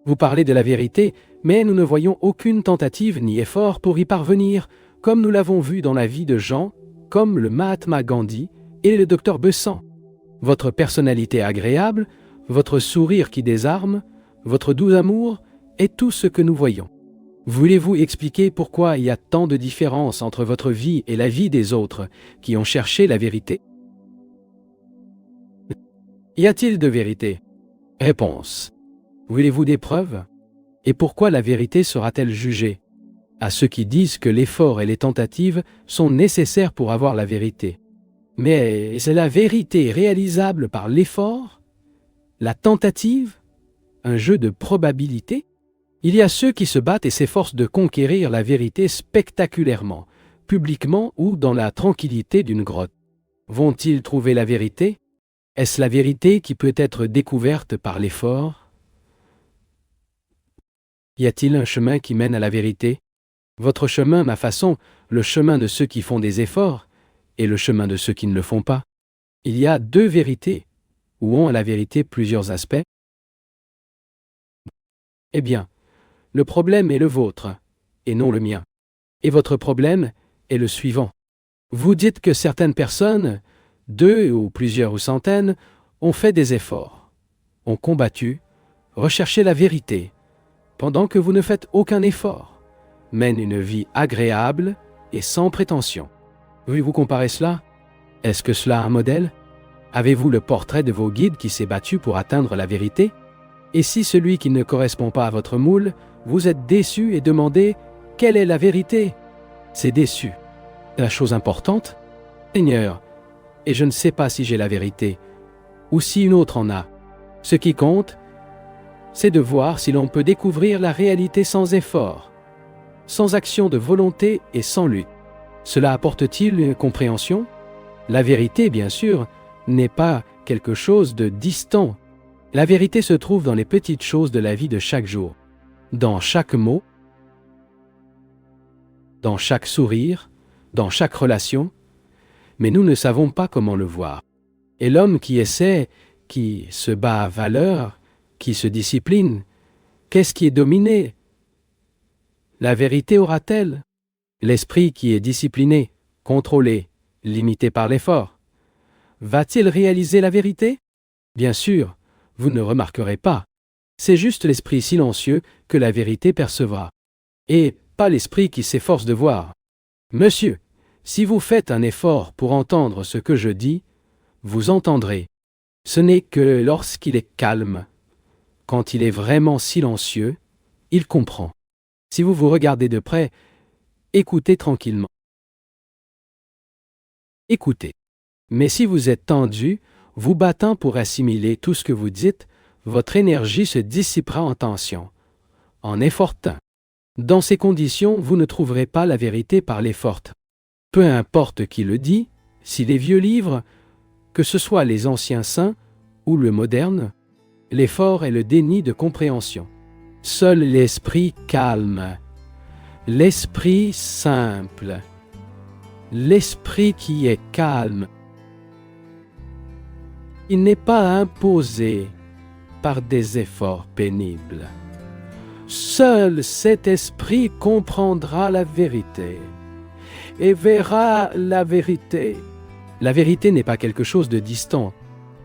Vous parlez de la vérité, mais nous ne voyons aucune tentative ni effort pour y parvenir, comme nous l'avons vu dans la vie de gens, comme le Mahatma Gandhi et le Dr Besant. Votre personnalité agréable, votre sourire qui désarme, votre doux amour est tout ce que nous voyons. Voulez-vous expliquer pourquoi il y a tant de différence entre votre vie et la vie des autres qui ont cherché la vérité? Y a-t-il de vérité? Réponse. Voulez-vous des preuves? Et pourquoi la vérité sera-t-elle jugée? À ceux qui disent que l'effort et les tentatives sont nécessaires pour avoir la vérité. Mais est-ce la vérité réalisable par l'effort? La tentative? Un jeu de probabilité? Il y a ceux qui se battent et s'efforcent de conquérir la vérité spectaculairement, publiquement ou dans la tranquillité d'une grotte. Vont-ils trouver la vérité? Est-ce la vérité qui peut être découverte par l'effort? Y a-t-il un chemin qui mène à la vérité? Votre chemin, ma façon, le chemin de ceux qui font des efforts, et le chemin de ceux qui ne le font pas. Il y a deux vérités, ou ont à la vérité plusieurs aspects? Eh bien, le problème est le vôtre, et non le mien. Et votre problème est le suivant. Vous dites que certaines personnes, 2 ou plusieurs ou centaines, ont fait des efforts, ont combattu, recherché la vérité, pendant que vous ne faites aucun effort, mènent une vie agréable et sans prétention. Voulez-vous comparer cela? Est-ce que cela a un modèle? Avez-vous le portrait de vos guides qui s'est battu pour atteindre la vérité? Et si celui qui ne correspond pas à votre moule, vous êtes déçu et demandez « Quelle est la vérité ?» C'est déçu. La chose importante? Seigneur, et je ne sais pas si j'ai la vérité, ou si une autre en a. Ce qui compte, c'est de voir si l'on peut découvrir la réalité sans effort, sans action de volonté et sans lutte. Cela apporte-t-il une compréhension? La vérité, bien sûr, n'est pas quelque chose de distant. La vérité se trouve dans les petites choses de la vie de chaque jour, dans chaque mot, dans chaque sourire, dans chaque relation, mais nous ne savons pas comment le voir. Et l'homme qui essaie, qui se bat à valeur, qui se discipline, qu'est-ce qui est dominé? La vérité aura-t-elle? L'esprit qui est discipliné, contrôlé, limité par l'effort, va-t-il réaliser la vérité? Bien sûr, vous ne remarquerez pas. C'est juste l'esprit silencieux que la vérité percevra, et pas l'esprit qui s'efforce de voir. Monsieur, si vous faites un effort pour entendre ce que je dis, vous entendrez. Ce n'est que lorsqu'il est calme, quand il est vraiment silencieux, il comprend. Si vous vous regardez de près, écoutez tranquillement. Écoutez. Mais si vous êtes tendu, vous battant pour assimiler tout ce que vous dites, votre énergie se dissipera en tension, en effortant. Dans ces conditions, vous ne trouverez pas la vérité par l'effort. Peu importe qui le dit, si les vieux livres, que ce soit les anciens saints ou le moderne, l'effort est le déni de compréhension. Seul l'esprit calme, l'esprit simple, l'esprit qui est calme, il n'est pas imposé par des efforts pénibles. Seul cet esprit comprendra la vérité et verra la vérité. La vérité n'est pas quelque chose de distant.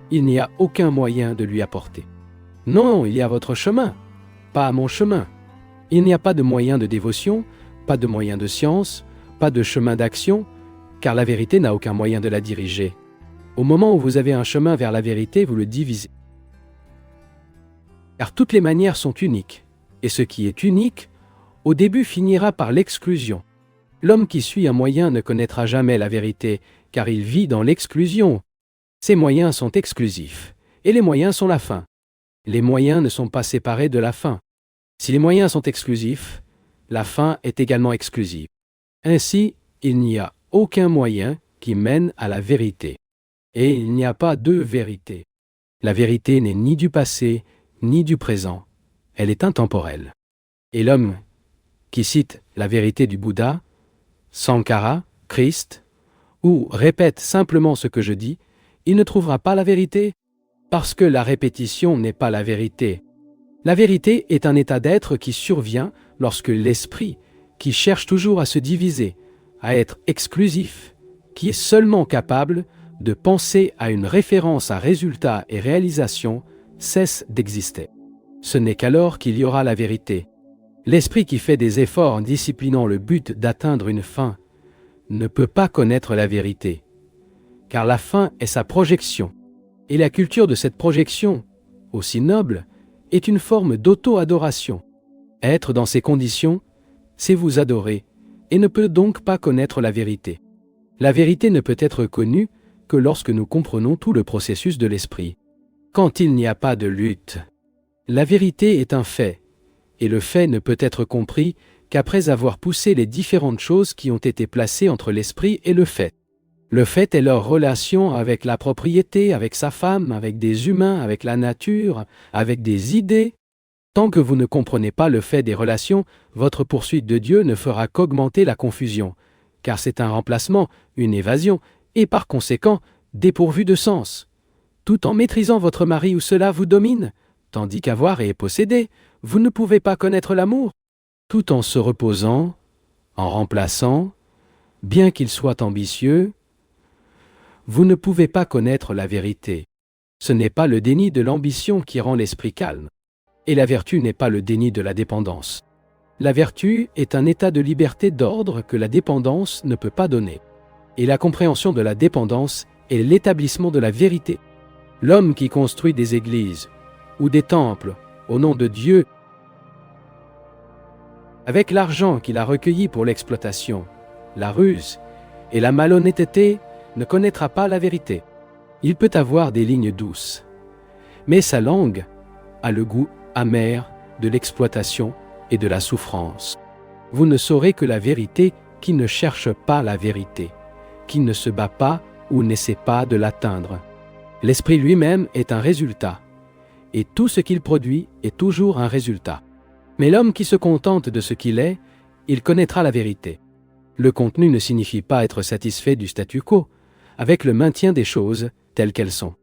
Il n'y a aucun moyen de lui apporter. Non, il y a votre chemin, pas mon chemin. Il n'y a pas de moyen de dévotion, pas de moyen de science, pas de chemin d'action, car la vérité n'a aucun moyen de la diriger. Au moment où vous avez un chemin vers la vérité, vous le divisez. Car toutes les manières sont uniques, et ce qui est unique, au début finira par l'exclusion. L'homme qui suit un moyen ne connaîtra jamais la vérité, car il vit dans l'exclusion. Ces moyens sont exclusifs, et les moyens sont la fin. Les moyens ne sont pas séparés de la fin. Si les moyens sont exclusifs, la fin est également exclusive. Ainsi, il n'y a aucun moyen qui mène à la vérité. Et il n'y a pas deux vérités. La vérité n'est ni du passé, ni du présent. Elle est intemporelle. Et l'homme qui cite la vérité du Bouddha, Sankara, Christ, ou répète simplement ce que je dis, il ne trouvera pas la vérité, parce que la répétition n'est pas la vérité. La vérité est un état d'être qui survient lorsque l'esprit, qui cherche toujours à se diviser, à être exclusif, qui est seulement capable de penser à une référence à résultat et réalisation, cesse d'exister. Ce n'est qu'alors qu'il y aura la vérité. L'esprit qui fait des efforts en disciplinant le but d'atteindre une fin ne peut pas connaître la vérité, car la fin est sa projection, et la culture de cette projection, aussi noble, est une forme d'auto-adoration. Être dans ces conditions, c'est vous adorer, et ne peut donc pas connaître la vérité. La vérité ne peut être connue que lorsque nous comprenons tout le processus de l'esprit. Quand il n'y a pas de lutte, la vérité est un fait, et le fait ne peut être compris qu'après avoir poussé les différentes choses qui ont été placées entre l'esprit et le fait. Le fait est leur relation avec la propriété, avec sa femme, avec des humains, avec la nature, avec des idées. Tant que vous ne comprenez pas le fait des relations, votre poursuite de Dieu ne fera qu'augmenter la confusion, car c'est un remplacement, une évasion, et par conséquent, dépourvu de sens. Tout en maîtrisant votre mari où cela vous domine, tandis qu'avoir et posséder, vous ne pouvez pas connaître l'amour. Tout en se reposant, en remplaçant, bien qu'il soit ambitieux, vous ne pouvez pas connaître la vérité. Ce n'est pas le déni de l'ambition qui rend l'esprit calme. Et la vertu n'est pas le déni de la dépendance. La vertu est un état de liberté d'ordre que la dépendance ne peut pas donner. Et la compréhension de la dépendance est l'établissement de la vérité. L'homme qui construit des églises ou des temples au nom de Dieu, avec l'argent qu'il a recueilli pour l'exploitation, la ruse et la malhonnêteté, ne connaîtra pas la vérité. Il peut avoir des lignes douces, mais sa langue a le goût amer de l'exploitation et de la souffrance. Vous ne saurez que la vérité qui ne cherche pas la vérité, qui ne se bat pas ou n'essaie pas de l'atteindre. L'esprit lui-même est un résultat, et tout ce qu'il produit est toujours un résultat. Mais l'homme qui se contente de ce qu'il est, il connaîtra la vérité. Le contenu ne signifie pas être satisfait du statu quo, avec le maintien des choses telles qu'elles sont.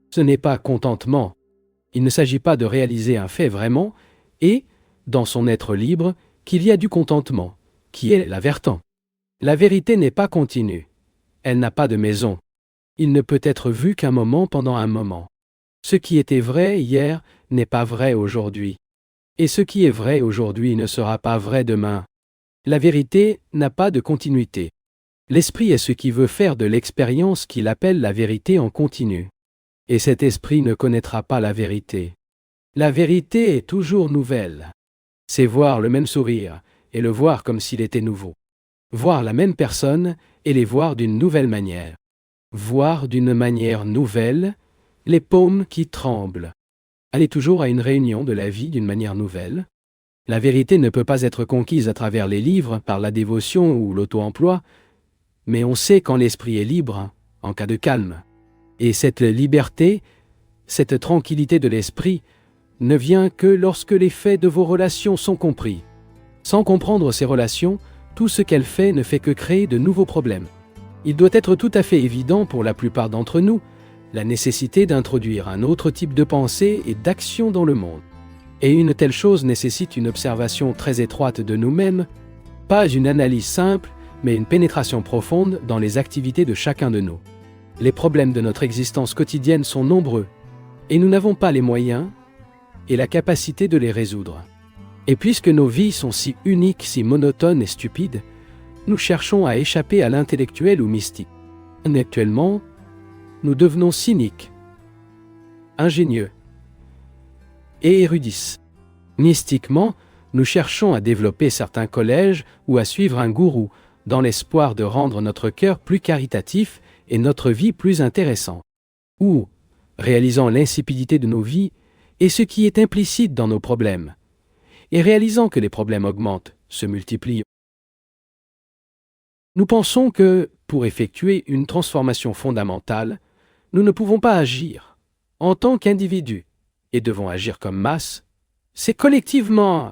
Ce n'est pas contentement. Il ne s'agit pas de réaliser un fait vraiment, et, dans son être libre, qu'il y a du contentement, qui est l'avertant. La vérité n'est pas continue. Elle n'a pas de maison. Il ne peut être vu qu'un moment pendant un moment. Ce qui était vrai hier n'est pas vrai aujourd'hui. Et ce qui est vrai aujourd'hui ne sera pas vrai demain. La vérité n'a pas de continuité. L'esprit est ce qui veut faire de l'expérience qu'il appelle la vérité en continu. Et cet esprit ne connaîtra pas la vérité. La vérité est toujours nouvelle. C'est voir le même sourire et le voir comme s'il était nouveau. Voir la même personne et les voir d'une nouvelle manière. Voir d'une manière nouvelle les paumes qui tremblent. Aller toujours à une réunion de la vie d'une manière nouvelle. La vérité ne peut pas être conquise à travers les livres, par la dévotion ou l'auto-emploi, mais on sait quand l'esprit est libre, en cas de calme. Et cette liberté, cette tranquillité de l'esprit, ne vient que lorsque les faits de vos relations sont compris. Sans comprendre ces relations, tout ce qu'elles font ne fait que créer de nouveaux problèmes. Il doit être tout à fait évident pour la plupart d'entre nous la nécessité d'introduire un autre type de pensée et d'action dans le monde. Et une telle chose nécessite une observation très étroite de nous-mêmes, pas une analyse simple, mais une pénétration profonde dans les activités de chacun de nous. Les problèmes de notre existence quotidienne sont nombreux, et nous n'avons pas les moyens et la capacité de les résoudre. Et puisque nos vies sont si uniques, si monotones et stupides, nous cherchons à échapper à l'intellectuel ou mystique. Actuellement, nous devenons cyniques, ingénieux et érudits. Mystiquement, nous cherchons à développer certains collèges ou à suivre un gourou, dans l'espoir de rendre notre cœur plus caritatif et notre vie plus intéressante. Ou, réalisant l'insipidité de nos vies et ce qui est implicite dans nos problèmes, et réalisant que les problèmes augmentent, se multiplient. Nous pensons que, pour effectuer une transformation fondamentale, nous ne pouvons pas agir en tant qu'individus et devons agir comme masse. C'est collectivement.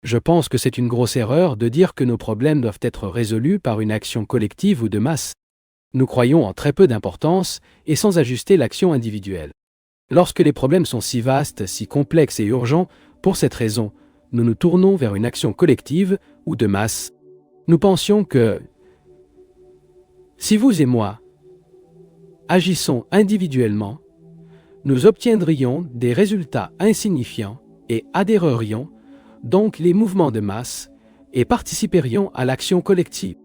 Je pense que c'est une grosse erreur de dire que nos problèmes doivent être résolus par une action collective ou de masse. Nous croyons en très peu d'importance et sans ajuster l'action individuelle. Lorsque les problèmes sont si vastes, si complexes et urgents, Pour cette raison, nous nous tournons vers une action collective ou de masse. Nous pensions que si vous et moi agissons individuellement, nous obtiendrions des résultats insignifiants et adhérerions donc les mouvements de masse et participerions à l'action collective.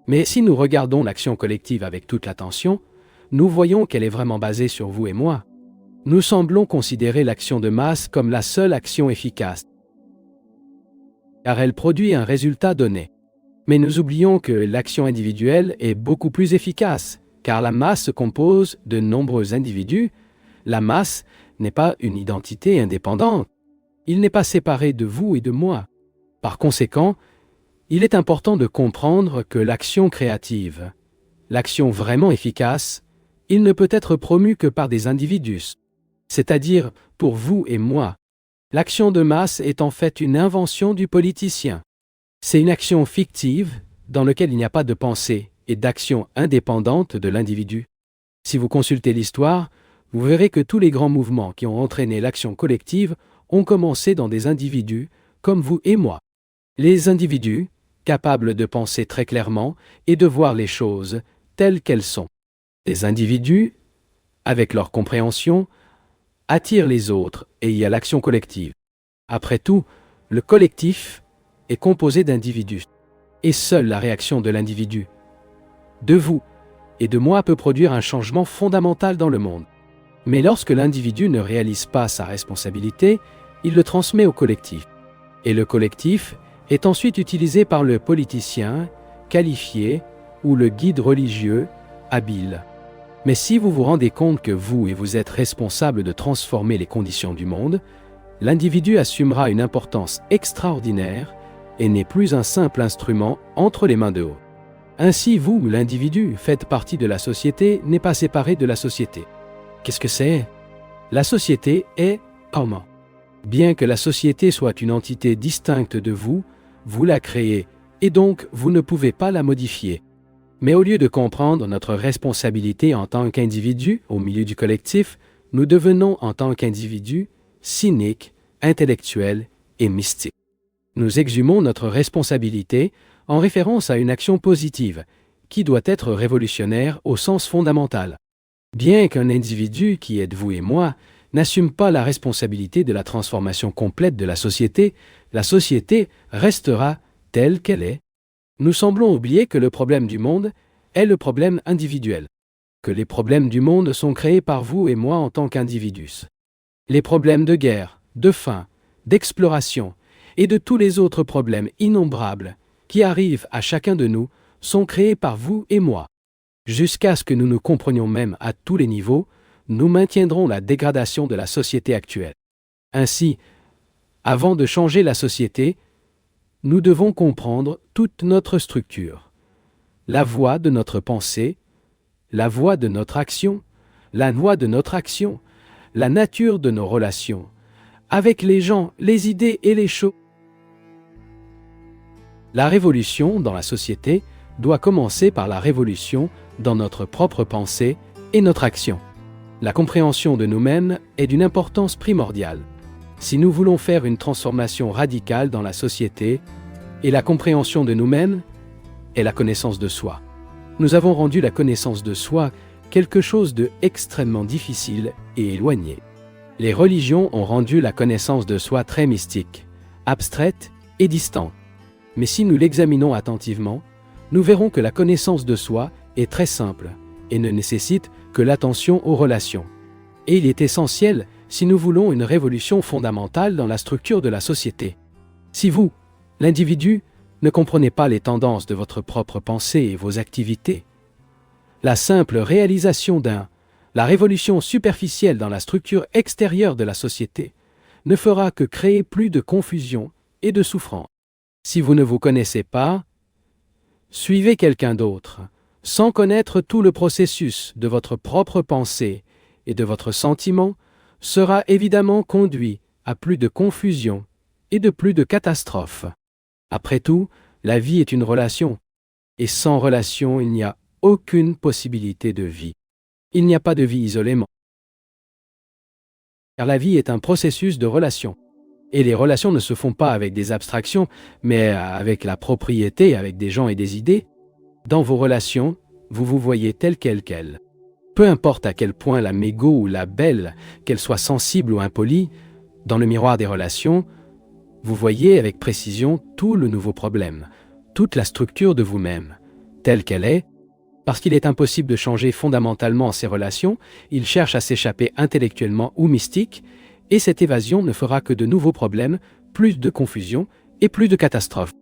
Mais si nous regardons l'action collective avec toute l'attention, nous voyons qu'elle est vraiment basée sur vous et moi. Nous semblons considérer l'action de masse comme la seule action efficace, car elle produit un résultat donné. Mais nous oublions que l'action individuelle est beaucoup plus efficace, car la masse se compose de nombreux individus. La masse n'est pas une identité indépendante. Il n'est pas séparé de vous et de moi. Par conséquent, il est important de comprendre que l'action créative, l'action vraiment efficace, il ne peut être promu que par des individus, c'est-à-dire pour vous et moi. L'action de masse est en fait une invention du politicien. C'est une action fictive dans laquelle il n'y a pas de pensée et d'action indépendante de l'individu. Si vous consultez l'histoire, vous verrez que tous les grands mouvements qui ont entraîné l'action collective ont commencé dans des individus comme vous et moi. Les individus, capables de penser très clairement et de voir les choses telles qu'elles sont. Les individus, avec leur compréhension, attirent les autres et il y a l'action collective. Après tout, le collectif est composé d'individus. Et seule la réaction de l'individu, de vous et de moi peut produire un changement fondamental dans le monde. Mais lorsque l'individu ne réalise pas sa responsabilité, il le transmet au collectif. Et le collectif est ensuite utilisé par le politicien, qualifié, ou le guide religieux, habile. Mais si vous vous rendez compte que vous et vous êtes responsable de transformer les conditions du monde, l'individu assumera une importance extraordinaire et n'est plus un simple instrument entre les mains de haut. Ainsi, vous, l'individu, faites partie de la société, n'est pas séparé de la société. Qu'est-ce que c'est? La société est comment? Bien que la société soit une entité distincte de vous, vous la créez, et donc vous ne pouvez pas la modifier. Mais au lieu de comprendre notre responsabilité en tant qu'individu au milieu du collectif, nous devenons en tant qu'individu cyniques, intellectuels et mystiques. Nous exhumons notre responsabilité en référence à une action positive, qui doit être révolutionnaire au sens fondamental. Bien qu'un individu, qui êtes vous et moi, n'assume pas la responsabilité de la transformation complète de la société restera telle qu'elle est. Nous semblons oublier que le problème du monde est le problème individuel, que les problèmes du monde sont créés par vous et moi en tant qu'individus. Les problèmes de guerre, de faim, d'exploration et de tous les autres problèmes innombrables qui arrivent à chacun de nous sont créés par vous et moi. Jusqu'à ce que nous nous comprenions même à tous les niveaux, nous maintiendrons la dégradation de la société actuelle. Ainsi, avant de changer la société, nous devons comprendre toute notre structure, la voie de notre pensée, la voie de notre action, la loi de notre action, la nature de nos relations, avec les gens, les idées et les choses. La révolution dans la société doit commencer par la révolution dans notre propre pensée et notre action. La compréhension de nous-mêmes est d'une importance primordiale. Si nous voulons faire une transformation radicale dans la société, et la compréhension de nous-mêmes est la connaissance de soi. Nous avons rendu la connaissance de soi quelque chose de extrêmement difficile et éloigné. Les religions ont rendu la connaissance de soi très mystique, abstraite et distante. Mais si nous l'examinons attentivement, nous verrons que la connaissance de soi est très simple et ne nécessite que l'attention aux relations. Et il est essentiel si nous voulons une révolution fondamentale dans la structure de la société. Si vous, l'individu, ne comprenez pas les tendances de votre propre pensée et vos activités, la simple réalisation la révolution superficielle dans la structure extérieure de la société ne fera que créer plus de confusion et de souffrance. Si vous ne vous connaissez pas, suivez quelqu'un d'autre, sans connaître tout le processus de votre propre pensée et de votre sentiment, sera évidemment conduit à plus de confusion et de plus de catastrophes. Après tout, la vie est une relation, et sans relation, il n'y a aucune possibilité de vie. Il n'y a pas de vie isolément. Car la vie est un processus de relation. Et les relations ne se font pas avec des abstractions, mais avec la propriété, avec des gens et des idées. Dans vos relations, vous vous voyez tel quel. Peu importe à quel point la mégot ou la belle, qu'elle soit sensible ou impolie, dans le miroir des relations, vous voyez avec précision tout le nouveau problème, toute la structure de vous-même, telle qu'elle est. Parce qu'il est impossible de changer fondamentalement ces relations, il cherche à s'échapper intellectuellement ou mystique, et cette évasion ne fera que de nouveaux problèmes, plus de confusion et plus de catastrophes.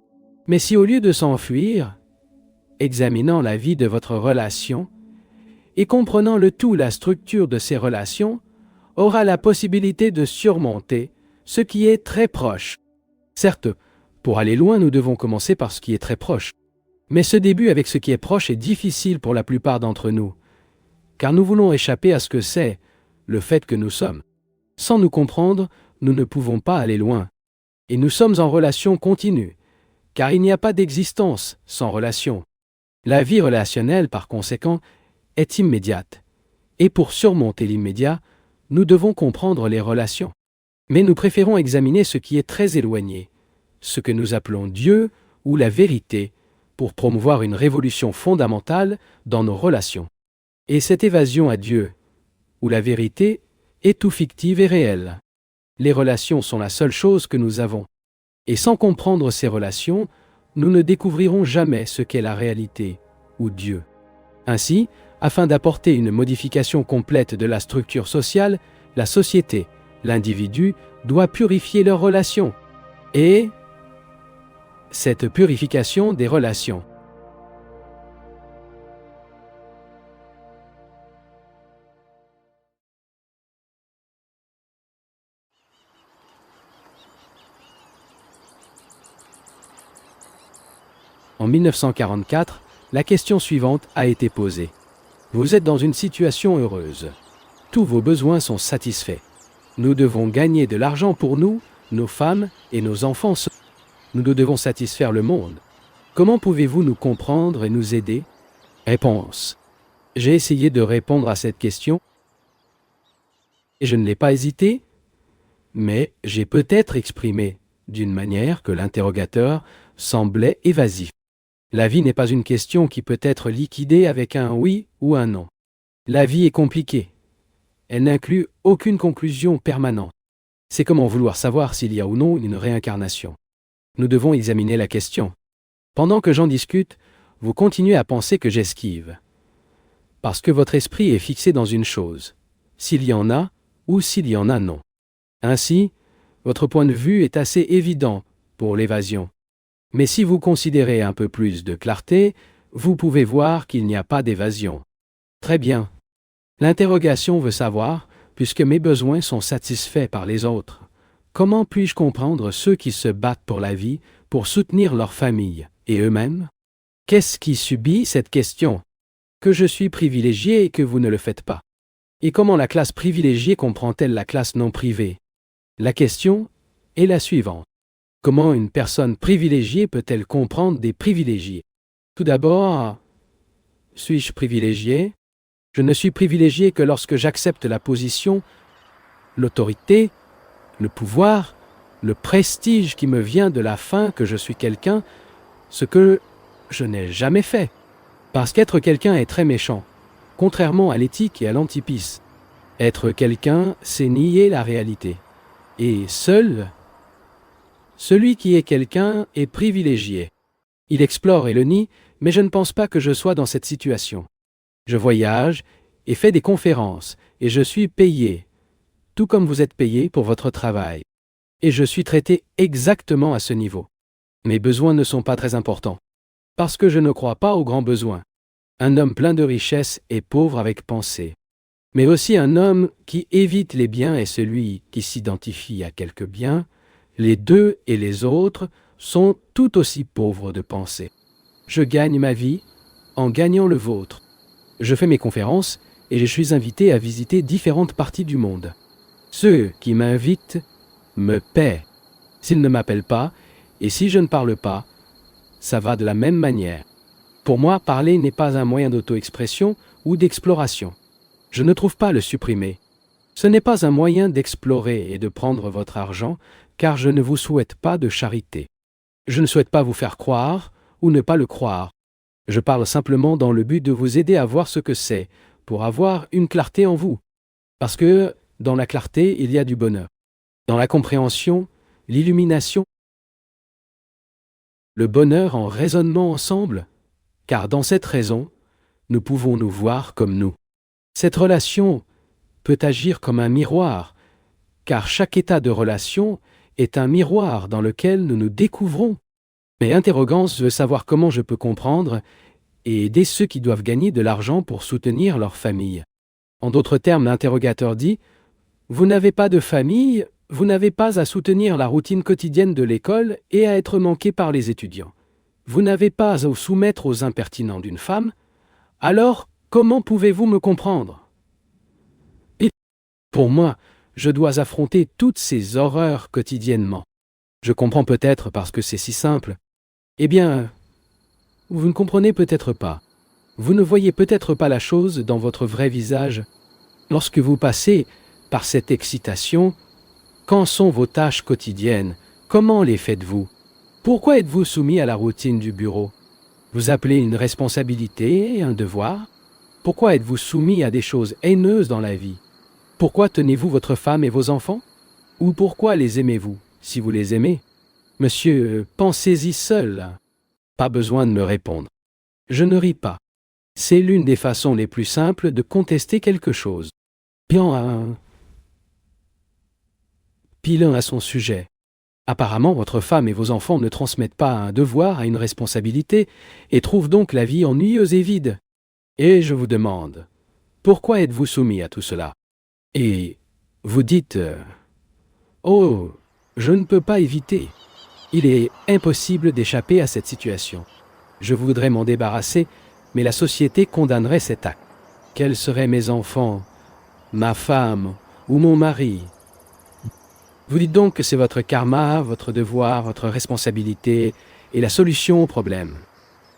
Mais si au lieu de s'enfuir, examinant la vie de votre relation et comprenant le tout la structure de ces relations, aura la possibilité de surmonter ce qui est très proche. Certes, pour aller loin, nous devons commencer par ce qui est très proche. Mais ce début avec ce qui est proche est difficile pour la plupart d'entre nous, car nous voulons échapper à ce que c'est, le fait que nous sommes. Sans nous comprendre, nous ne pouvons pas aller loin. Et nous sommes en relation continue, car il n'y a pas d'existence sans relation. La vie relationnelle, par conséquent, est immédiate. Et pour surmonter l'immédiat, nous devons comprendre les relations. Mais nous préférons examiner ce qui est très éloigné, ce que nous appelons Dieu ou la vérité, pour promouvoir une révolution fondamentale dans nos relations. Et cette évasion à Dieu, ou la vérité, est tout fictive et réelle. Les relations sont la seule chose que nous avons. Et sans comprendre ces relations, nous ne découvrirons jamais ce qu'est la réalité, ou Dieu. Ainsi, afin d'apporter une modification complète de la structure sociale, la société, l'individu, doit purifier leurs relations. Et cette purification des relations. En 1944, la question suivante a été posée. Vous êtes dans une situation heureuse. Tous vos besoins sont satisfaits. Nous devons gagner de l'argent pour nous, nos femmes et nos enfants. Nous devons satisfaire le monde. Comment pouvez-vous nous comprendre et nous aider? Réponse. J'ai essayé de répondre à cette question et je ne l'ai pas hésité, mais j'ai peut-être exprimé d'une manière que l'interrogateur semblait évasif. La vie n'est pas une question qui peut être liquidée avec un oui ou un non. La vie est compliquée. Elle n'inclut aucune conclusion permanente. C'est comme en vouloir savoir s'il y a ou non une réincarnation. Nous devons examiner la question. Pendant que j'en discute, vous continuez à penser que j'esquive. Parce que votre esprit est fixé dans une chose, s'il y en a ou s'il y en a non. Ainsi, votre point de vue est assez évident pour l'évasion. Mais si vous considérez un peu plus de clarté, vous pouvez voir qu'il n'y a pas d'évasion. Très bien. L'interrogation veut savoir, puisque mes besoins sont satisfaits par les autres, comment puis-je comprendre ceux qui se battent pour la vie, pour soutenir leur famille et eux-mêmes? Qu'est-ce qui subit cette question? Que je suis privilégié et que vous ne le faites pas. Et comment la classe privilégiée comprend-elle la classe non privée? La question est la suivante. Comment une personne privilégiée peut-elle comprendre des privilégiés? Tout d'abord, suis-je privilégié? Je ne suis privilégié que lorsque j'accepte la position, l'autorité, le pouvoir, le prestige qui me vient de la fin que je suis quelqu'un, ce que je n'ai jamais fait. Parce qu'être quelqu'un est très méchant, contrairement à l'éthique et à l'antipice. Être quelqu'un, c'est nier la réalité. Et seul, celui qui est quelqu'un est privilégié. Il explore et le nie, mais je ne pense pas que je sois dans cette situation. Je voyage et fais des conférences, et je suis payé, tout comme vous êtes payé pour votre travail. Et je suis traité exactement à ce niveau. Mes besoins ne sont pas très importants. Parce que je ne crois pas aux grands besoins. Un homme plein de richesses est pauvre avec pensée. Mais aussi un homme qui évite les biens est celui qui s'identifie à quelques biens. Les deux et les autres sont tout aussi pauvres de pensée. Je gagne ma vie en gagnant le vôtre. Je fais mes conférences et je suis invité à visiter différentes parties du monde. Ceux qui m'invitent me paient. S'ils ne m'appellent pas, et si je ne parle pas, ça va de la même manière. Pour moi, parler n'est pas un moyen d'auto-expression ou d'exploration. Je ne trouve pas le supprimer. Ce n'est pas un moyen d'explorer et de prendre votre argent, car je ne vous souhaite pas de charité. Je ne souhaite pas vous faire croire ou ne pas le croire. Je parle simplement dans le but de vous aider à voir ce que c'est, pour avoir une clarté en vous. Parce que dans la clarté, il y a du bonheur. Dans la compréhension, l'illumination, le bonheur en raisonnement ensemble, car dans cette raison, nous pouvons nous voir comme nous. Cette relation peut agir comme un miroir, car chaque état de relation est un miroir dans lequel nous nous découvrons. Mais interrogance veut savoir comment je peux comprendre et aider ceux qui doivent gagner de l'argent pour soutenir leur famille. En d'autres termes, l'interrogateur dit « Vous n'avez pas de famille, vous n'avez pas à soutenir la routine quotidienne de l'école et à être manqué par les étudiants. Vous n'avez pas à vous soumettre aux impertinents d'une femme. Alors, comment pouvez-vous me comprendre ?» Et pour moi, je dois affronter toutes ces horreurs quotidiennement. Je comprends peut-être parce que c'est si simple. Eh bien, vous ne comprenez peut-être pas. Vous ne voyez peut-être pas la chose dans votre vrai visage. Lorsque vous passez par cette excitation, quand sont vos tâches quotidiennes? Comment les faites-vous? Pourquoi êtes-vous soumis à la routine du bureau? Vous appelez une responsabilité et un devoir? Pourquoi êtes-vous soumis à des choses haineuses dans la vie? Pourquoi tenez-vous votre femme et vos enfants? Ou pourquoi les aimez-vous, si vous les aimez? Monsieur, pensez-y seul. Pas besoin de me répondre. Je ne ris pas. C'est l'une des façons les plus simples de contester quelque chose. Pilin à son sujet. Apparemment, votre femme et vos enfants ne transmettent pas un devoir à une responsabilité et trouvent donc la vie ennuyeuse et vide. Et je vous demande, pourquoi êtes-vous soumis à tout cela? Et vous dites « Oh, je ne peux pas éviter. Il est impossible d'échapper à cette situation. Je voudrais m'en débarrasser, mais la société condamnerait cet acte. Quels seraient mes enfants, ma femme ou mon mari? » Vous dites donc que c'est votre karma, votre devoir, votre responsabilité et la solution au problème.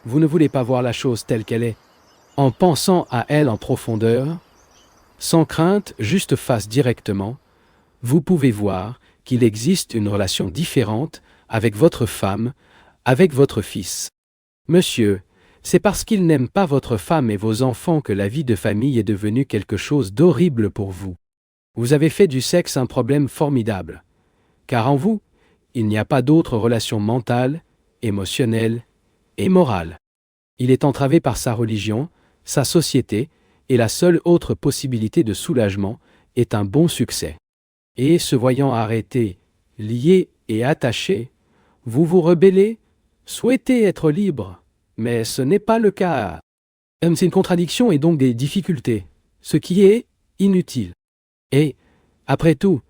Vous ne voulez pas voir la chose telle qu'elle est. En pensant à elle en profondeur, sans crainte, juste face directement, vous pouvez voir qu'il existe une relation différente avec votre femme, avec votre fils. Monsieur, c'est parce qu'il n'aime pas votre femme et vos enfants que la vie de famille est devenue quelque chose d'horrible pour vous. Vous avez fait du sexe un problème formidable, car en vous, il n'y a pas d'autre relation mentale, émotionnelle et morale. Il est entravé par sa religion, sa société, et la seule autre possibilité de soulagement est un bon succès. Et se voyant arrêté, lié et attaché, vous vous rebellez, souhaitez être libre, mais ce n'est pas le cas. C'est une contradiction et donc des difficultés, ce qui est inutile. Et, après tout,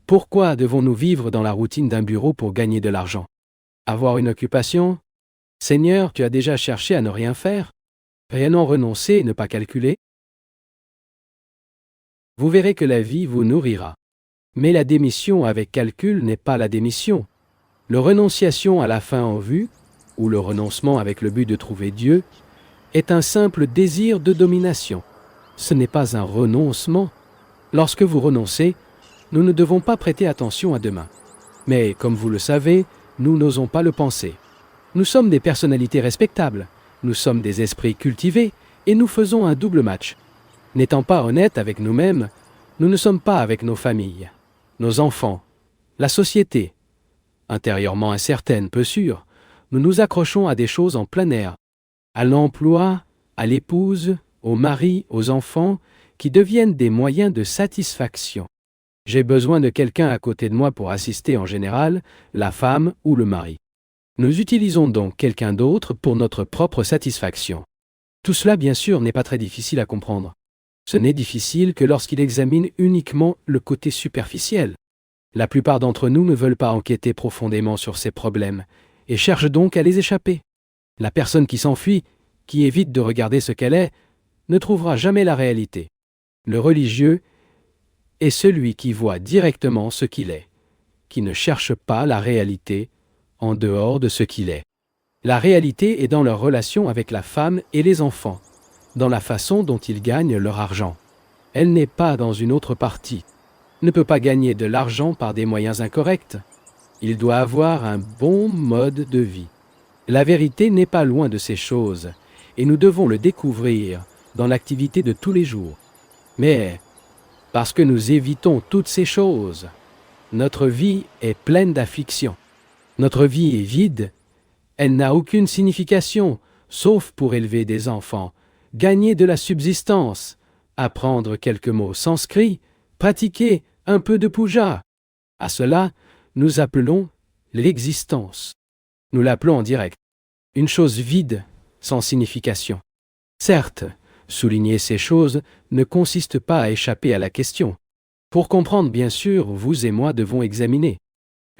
pourquoi devons-nous vivre dans la routine d'un bureau pour gagner de l'argent? Avoir une occupation? Seigneur, tu as déjà cherché à ne rien faire? Réellement renoncer et ne pas calculer? Vous verrez que la vie vous nourrira. Mais la démission avec calcul n'est pas la démission. Le renonciation à la fin en vue, ou le renoncement avec le but de trouver Dieu, est un simple désir de domination. Ce n'est pas un renoncement. Lorsque vous renoncez, nous ne devons pas prêter attention à demain. Mais, comme vous le savez, nous n'osons pas le penser. Nous sommes des personnalités respectables, nous sommes des esprits cultivés, et nous faisons un double match. N'étant pas honnêtes avec nous-mêmes, nous ne sommes pas avec nos familles, nos enfants, la société. Intérieurement incertaine, peu sûre, nous nous accrochons à des choses en plein air, à l'emploi, à l'épouse, au mari, aux enfants, qui deviennent des moyens de satisfaction. J'ai besoin de quelqu'un à côté de moi pour assister en général, la femme ou le mari. Nous utilisons donc quelqu'un d'autre pour notre propre satisfaction. Tout cela, bien sûr, n'est pas très difficile à comprendre. Ce n'est difficile que lorsqu'il examine uniquement le côté superficiel. La plupart d'entre nous ne veulent pas enquêter profondément sur ces problèmes et cherchent donc à les échapper. La personne qui s'enfuit, qui évite de regarder ce qu'elle est, ne trouvera jamais la réalité. Le religieux est celui qui voit directement ce qu'il est, qui ne cherche pas la réalité en dehors de ce qu'il est. La réalité est dans leur relation avec la femme et les enfants, dans la façon dont ils gagnent leur argent. Elle n'est pas dans une autre partie. Ne peut pas gagner de l'argent par des moyens incorrects. Il doit avoir un bon mode de vie. La vérité n'est pas loin de ces choses, et nous devons le découvrir dans l'activité de tous les jours. Mais, parce que nous évitons toutes ces choses, notre vie est pleine d'afflictions. Notre vie est vide, elle n'a aucune signification, sauf pour élever des enfants, gagner de la subsistance, apprendre quelques mots sanscrits, pratiquer un peu de puja. À cela, nous appelons l'existence. Nous l'appelons en direct. Une chose vide, sans signification. Certes, souligner ces choses ne consiste pas à échapper à la question. Pour comprendre, bien sûr, vous et moi devons examiner.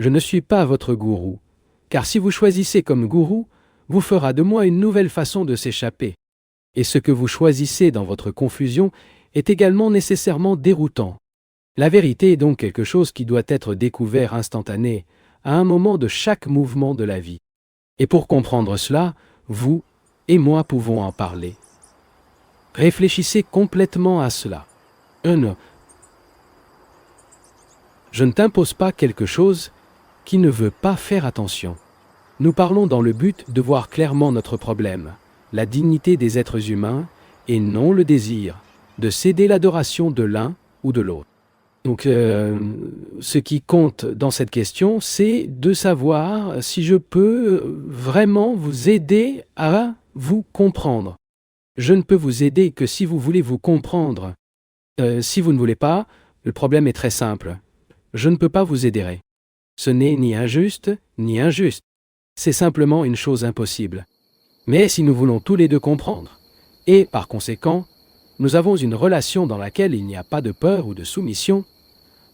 Je ne suis pas votre gourou, car si vous choisissez comme gourou, vous fera de moi une nouvelle façon de s'échapper. Et ce que vous choisissez dans votre confusion est également nécessairement déroutant. La vérité est donc quelque chose qui doit être découvert instantané, à un moment de chaque mouvement de la vie. Et pour comprendre cela, vous et moi pouvons en parler. Réfléchissez complètement à cela. 1. Je ne t'impose pas quelque chose qui ne veut pas faire attention. Nous parlons dans le but de voir clairement notre problème, la dignité des êtres humains, et non le désir de céder l'adoration de l'un ou de l'autre. Donc, ce qui compte dans cette question, c'est de savoir si je peux vraiment vous aider à vous comprendre. Je ne peux vous aider que si vous voulez vous comprendre. Si vous ne voulez pas, le problème est très simple. Je ne peux pas vous aider. Ce n'est ni injuste, ni injuste. C'est simplement une chose impossible. Mais si nous voulons tous les deux comprendre, et par conséquent, nous avons une relation dans laquelle il n'y a pas de peur ou de soumission,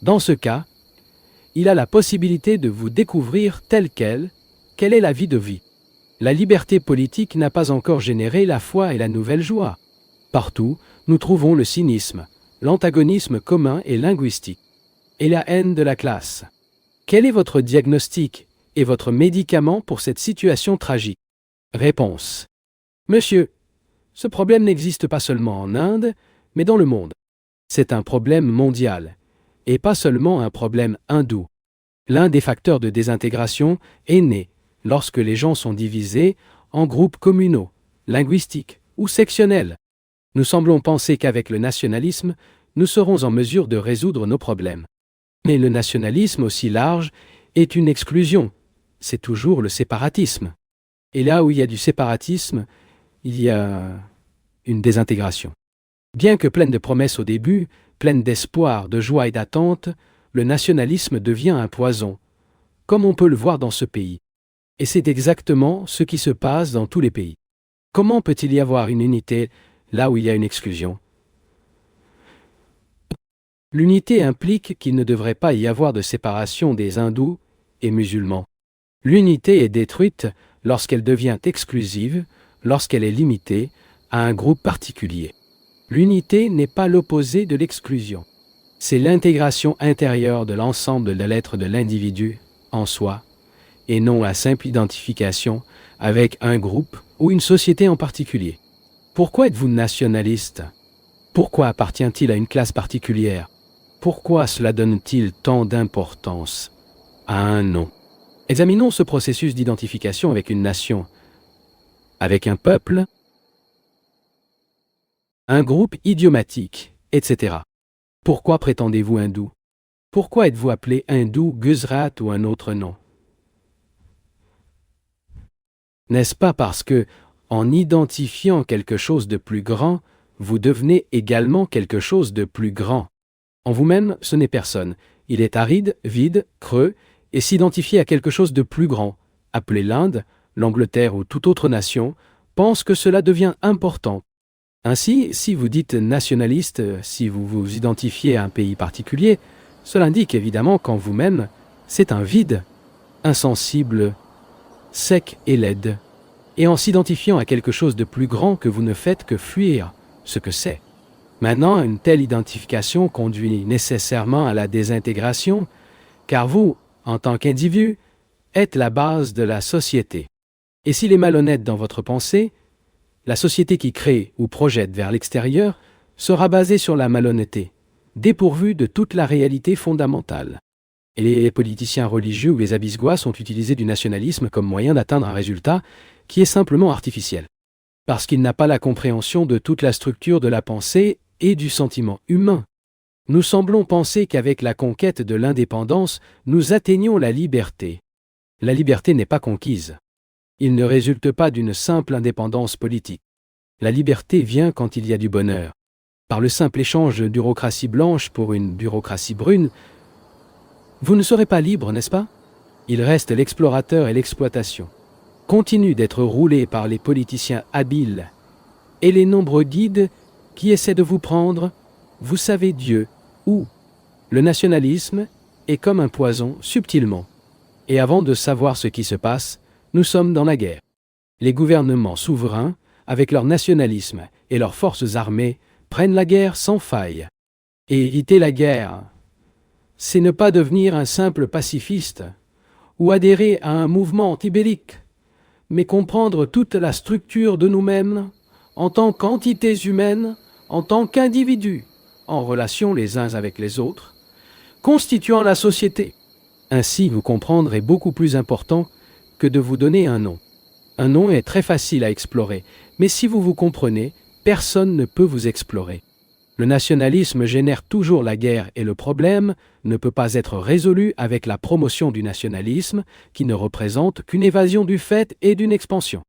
dans ce cas, il a la possibilité de vous découvrir telle quelle est la vie de vie. La liberté politique n'a pas encore généré la foi et la nouvelle joie. Partout, nous trouvons le cynisme, l'antagonisme commun et linguistique, et la haine de la classe. Quel est votre diagnostic et votre médicament pour cette situation tragique? Réponse. Monsieur, ce problème n'existe pas seulement en Inde, mais dans le monde. C'est un problème mondial, et pas seulement un problème hindou. L'un des facteurs de désintégration est né lorsque les gens sont divisés en groupes communaux, linguistiques ou sectionnels. Nous semblons penser qu'avec le nationalisme, nous serons en mesure de résoudre nos problèmes. Mais le nationalisme aussi large est une exclusion. C'est toujours le séparatisme. Et là où il y a du séparatisme, il y a une désintégration. Bien que pleine de promesses au début, pleine d'espoir, de joie et d'attente, le nationalisme devient un poison, comme on peut le voir dans ce pays. Et c'est exactement ce qui se passe dans tous les pays. Comment peut-il y avoir une unité là où il y a une exclusion? L'unité implique qu'il ne devrait pas y avoir de séparation des hindous et musulmans. L'unité est détruite lorsqu'elle devient exclusive, lorsqu'elle est limitée à un groupe particulier. L'unité n'est pas l'opposé de l'exclusion. C'est l'intégration intérieure de l'ensemble de l'être de l'individu en soi, et non la simple identification avec un groupe ou une société en particulier. Pourquoi êtes-vous nationaliste? Pourquoi appartient-il à une classe particulière? Pourquoi cela donne-t-il tant d'importance à un nom? Examinons ce processus d'identification avec une nation, avec un peuple, un groupe idiomatique, etc. Pourquoi prétendez-vous hindou? Pourquoi êtes-vous appelé hindou, Gujarat ou un autre nom? N'est-ce pas parce que, en identifiant quelque chose de plus grand, vous devenez également quelque chose de plus grand? En vous-même, ce n'est personne. Il est aride, vide, creux, et s'identifier à quelque chose de plus grand, appelé l'Inde, l'Angleterre ou toute autre nation, pense que cela devient important. Ainsi, si vous dites nationaliste, si vous vous identifiez à un pays particulier, cela indique évidemment qu'en vous-même, c'est un vide, insensible, sec et laide. Et en s'identifiant à quelque chose de plus grand que vous ne faites que fuir ce que c'est. Maintenant, une telle identification conduit nécessairement à la désintégration, car vous, en tant qu'individu, êtes la base de la société. Et s'il est malhonnête dans votre pensée, la société qui crée ou projette vers l'extérieur sera basée sur la malhonnêteté, dépourvue de toute la réalité fondamentale. Et les politiciens religieux ou les abisgois ont utilisé du nationalisme comme moyen d'atteindre un résultat qui est simplement artificiel. Parce qu'il n'a pas la compréhension de toute la structure de la pensée et du sentiment humain. Nous semblons penser qu'avec la conquête de l'indépendance, nous atteignons la liberté. La liberté n'est pas conquise. Il ne résulte pas d'une simple indépendance politique. La liberté vient quand il y a du bonheur. Par le simple échange de bureaucratie blanche pour une bureaucratie brune, vous ne serez pas libre, n'est-ce pas? Il reste l'explorateur et l'exploitation. Continue d'être roulé par les politiciens habiles et les nombreux guides qui essaient de vous prendre, vous savez Dieu, où? Le nationalisme est comme un poison subtilement. Et avant de savoir ce qui se passe, nous sommes dans la guerre. Les gouvernements souverains, avec leur nationalisme et leurs forces armées, prennent la guerre sans faille. Et éviter la guerre, c'est ne pas devenir un simple pacifiste ou adhérer à un mouvement antibellique, mais comprendre toute la structure de nous-mêmes en tant qu'entités humaines, en tant qu'individus, en relation les uns avec les autres, constituant la société. Ainsi, vous comprendre est beaucoup plus important que de vous donner un nom. Un nom est très facile à explorer, mais si vous vous comprenez, personne ne peut vous explorer. Le nationalisme génère toujours la guerre et le problème ne peut pas être résolu avec la promotion du nationalisme qui ne représente qu'une évasion du fait et d'une expansion.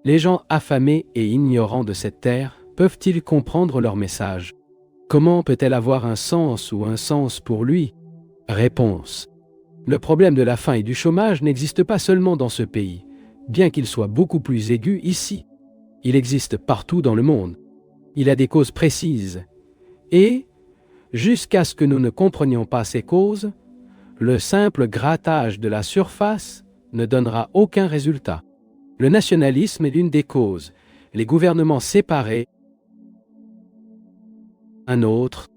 Les gens affamés et ignorants de cette terre peuvent-ils comprendre leur message? Comment peut-elle avoir un sens ou un sens pour lui? Réponse. Le problème de la faim et du chômage n'existe pas seulement dans ce pays, bien qu'il soit beaucoup plus aigu ici. Il existe partout dans le monde. Il a des causes précises. Et, jusqu'à ce que nous ne comprenions pas ces causes, le simple grattage de la surface ne donnera aucun résultat. Le nationalisme est l'une des causes. Les gouvernements séparés, un autre.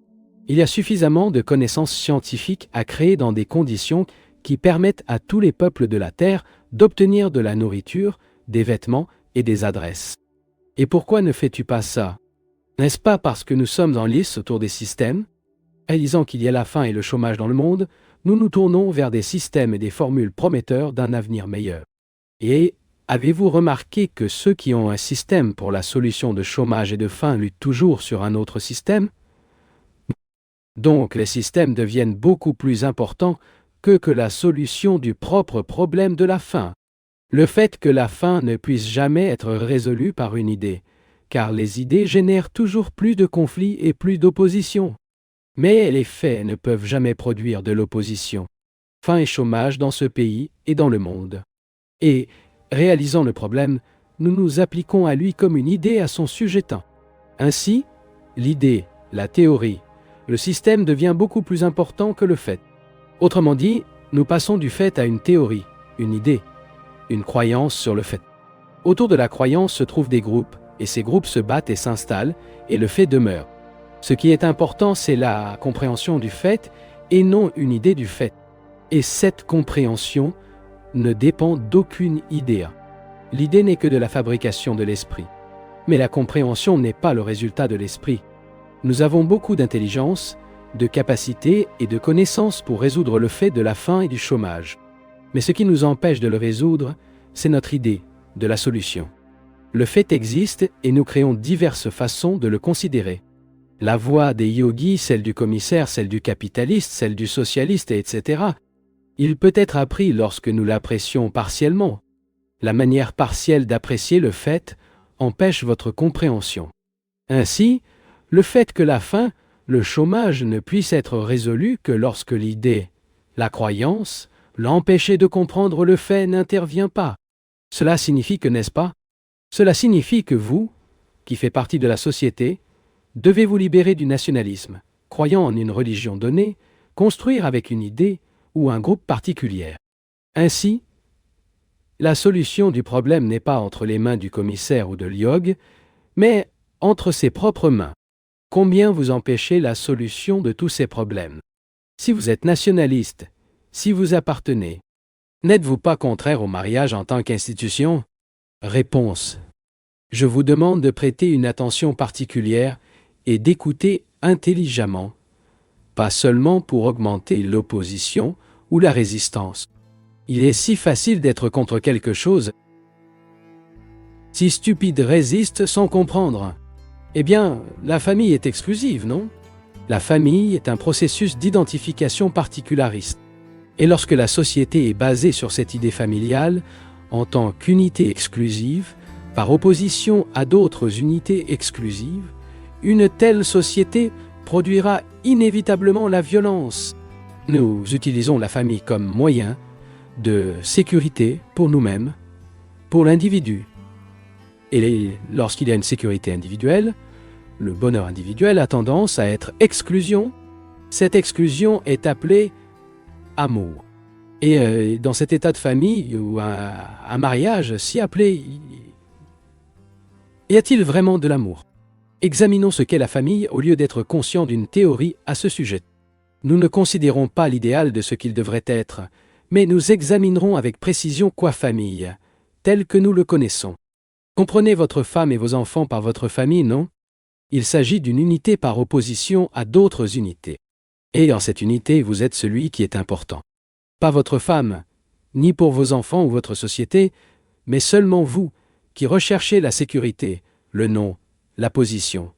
Il y a suffisamment de connaissances scientifiques à créer dans des conditions qui permettent à tous les peuples de la Terre d'obtenir de la nourriture, des vêtements et des adresses. Et pourquoi ne fais-tu pas ça? N'est-ce pas parce que nous sommes en lice autour des systèmes? Réalisant qu'il y a la faim et le chômage dans le monde, nous nous tournons vers des systèmes et des formules prometteurs d'un avenir meilleur. Et avez-vous remarqué que ceux qui ont un système pour la solution de chômage et de faim luttent toujours sur un autre système? Donc les systèmes deviennent beaucoup plus importants que la solution du propre problème de la faim. Le fait que la faim ne puisse jamais être résolue par une idée, car les idées génèrent toujours plus de conflits et plus d'opposition. Mais les faits ne peuvent jamais produire de l'opposition. Faim et chômage dans ce pays et dans le monde. Et, réalisant le problème, nous nous appliquons à lui comme une idée à son sujetant. Ainsi, l'idée, la théorie, le système devient beaucoup plus important que le fait. Autrement dit, nous passons du fait à une théorie, une idée, une croyance sur le fait. Autour de la croyance se trouvent des groupes, et ces groupes se battent et s'installent, et le fait demeure. Ce qui est important, c'est la compréhension du fait, et non une idée du fait. Et cette compréhension ne dépend d'aucune idée. L'idée n'est que de la fabrication de l'esprit. Mais la compréhension n'est pas le résultat de l'esprit. Nous avons beaucoup d'intelligence, de capacité et de connaissances pour résoudre le fait de la faim et du chômage. Mais ce qui nous empêche de le résoudre, c'est notre idée de la solution. Le fait existe et nous créons diverses façons de le considérer. La voie des yogis, celle du commissaire, celle du capitaliste, celle du socialiste, etc. Il peut être appris lorsque nous l'apprécions partiellement. La manière partielle d'apprécier le fait empêche votre compréhension. Ainsi, le fait que la faim, le chômage ne puisse être résolu que lorsque l'idée, la croyance, l'empêcher de comprendre le fait n'intervient pas. Cela signifie que, n'est-ce pas? Cela signifie que vous, qui faites partie de la société, devez vous libérer du nationalisme, croyant en une religion donnée, construire avec une idée ou un groupe particulier. Ainsi, la solution du problème n'est pas entre les mains du commissaire ou de l'yog, mais entre ses propres mains. Combien vous empêchez la solution de tous ces problèmes? Si vous êtes nationaliste, si vous appartenez, N'êtes-vous pas contraire au mariage en tant qu'institution? Réponse. Je vous demande de prêter une attention particulière et d'écouter intelligemment, pas seulement pour augmenter l'opposition ou la résistance. Il est si facile d'être contre quelque chose, si stupide résiste sans comprendre. Eh bien, la famille est exclusive, non? La famille est un processus d'identification particulariste. Et lorsque la société est basée sur cette idée familiale, en tant qu'unité exclusive, par opposition à d'autres unités exclusives, une telle société produira inévitablement la violence. Nous utilisons la famille comme moyen de sécurité pour nous-mêmes, pour l'individu. Et lorsqu'il y a une sécurité individuelle, le bonheur individuel a tendance à être exclusion. Cette exclusion est appelée amour. Et dans cet état de famille ou un mariage si appelé, y a-t-il vraiment de l'amour? Examinons ce qu'est la famille au lieu d'être conscient d'une théorie à ce sujet. Nous ne considérons pas l'idéal de ce qu'il devrait être, mais nous examinerons avec précision quoi famille, tel que nous le connaissons. Comprenez votre femme et vos enfants par votre famille, non? Il s'agit d'une unité par opposition à d'autres unités. Et dans cette unité, vous êtes celui qui est important. Pas votre femme, ni pour vos enfants ou votre société, mais seulement vous, qui recherchez la sécurité, le nom, la position,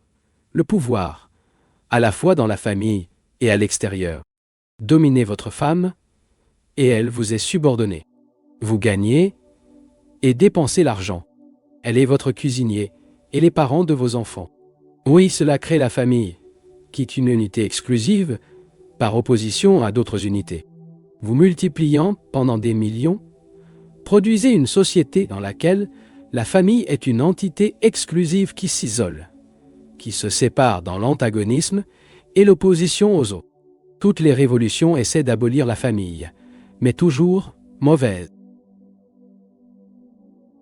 le pouvoir, à la fois dans la famille et à l'extérieur. Dominez votre femme, et elle vous est subordonnée. Vous gagnez et dépensez l'argent. Elle est votre cuisinier et les parents de vos enfants. Oui, cela crée la famille, qui est une unité exclusive, par opposition à d'autres unités. Vous multipliant pendant des millions, produisez une société dans laquelle la famille est une entité exclusive qui s'isole, qui se sépare dans l'antagonisme et l'opposition aux autres. Toutes les révolutions essaient d'abolir la famille, mais toujours mauvaise.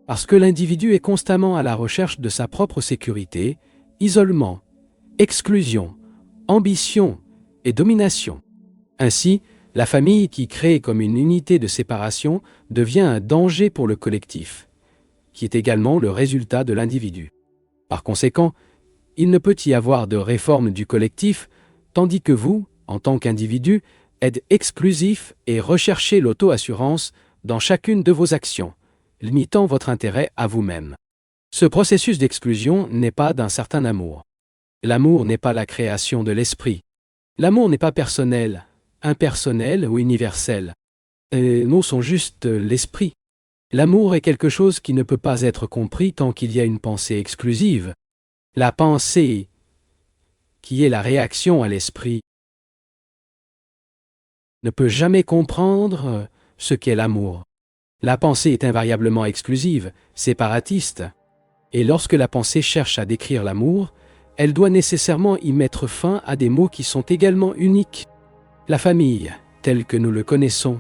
Parce que l'individu est constamment à la recherche de sa propre sécurité, isolement, exclusion, ambition et domination. Ainsi, la famille qui crée comme une unité de séparation devient un danger pour le collectif, qui est également le résultat de l'individu. Par conséquent, il ne peut y avoir de réforme du collectif, tandis que vous, en tant qu'individu, êtes exclusif et recherchez l'auto-assurance dans chacune de vos actions, limitant votre intérêt à vous-même. Ce processus d'exclusion n'est pas d'un certain amour. L'amour n'est pas la création de l'esprit. L'amour n'est pas personnel, impersonnel ou universel. Les mots sont juste l'esprit. L'amour est quelque chose qui ne peut pas être compris tant qu'il y a une pensée exclusive. La pensée, qui est la réaction à l'esprit, ne peut jamais comprendre ce qu'est l'amour. La pensée est invariablement exclusive, séparatiste, et lorsque la pensée cherche à décrire l'amour, elle doit nécessairement y mettre fin à des mots qui sont également uniques. La famille, telle que nous le connaissons,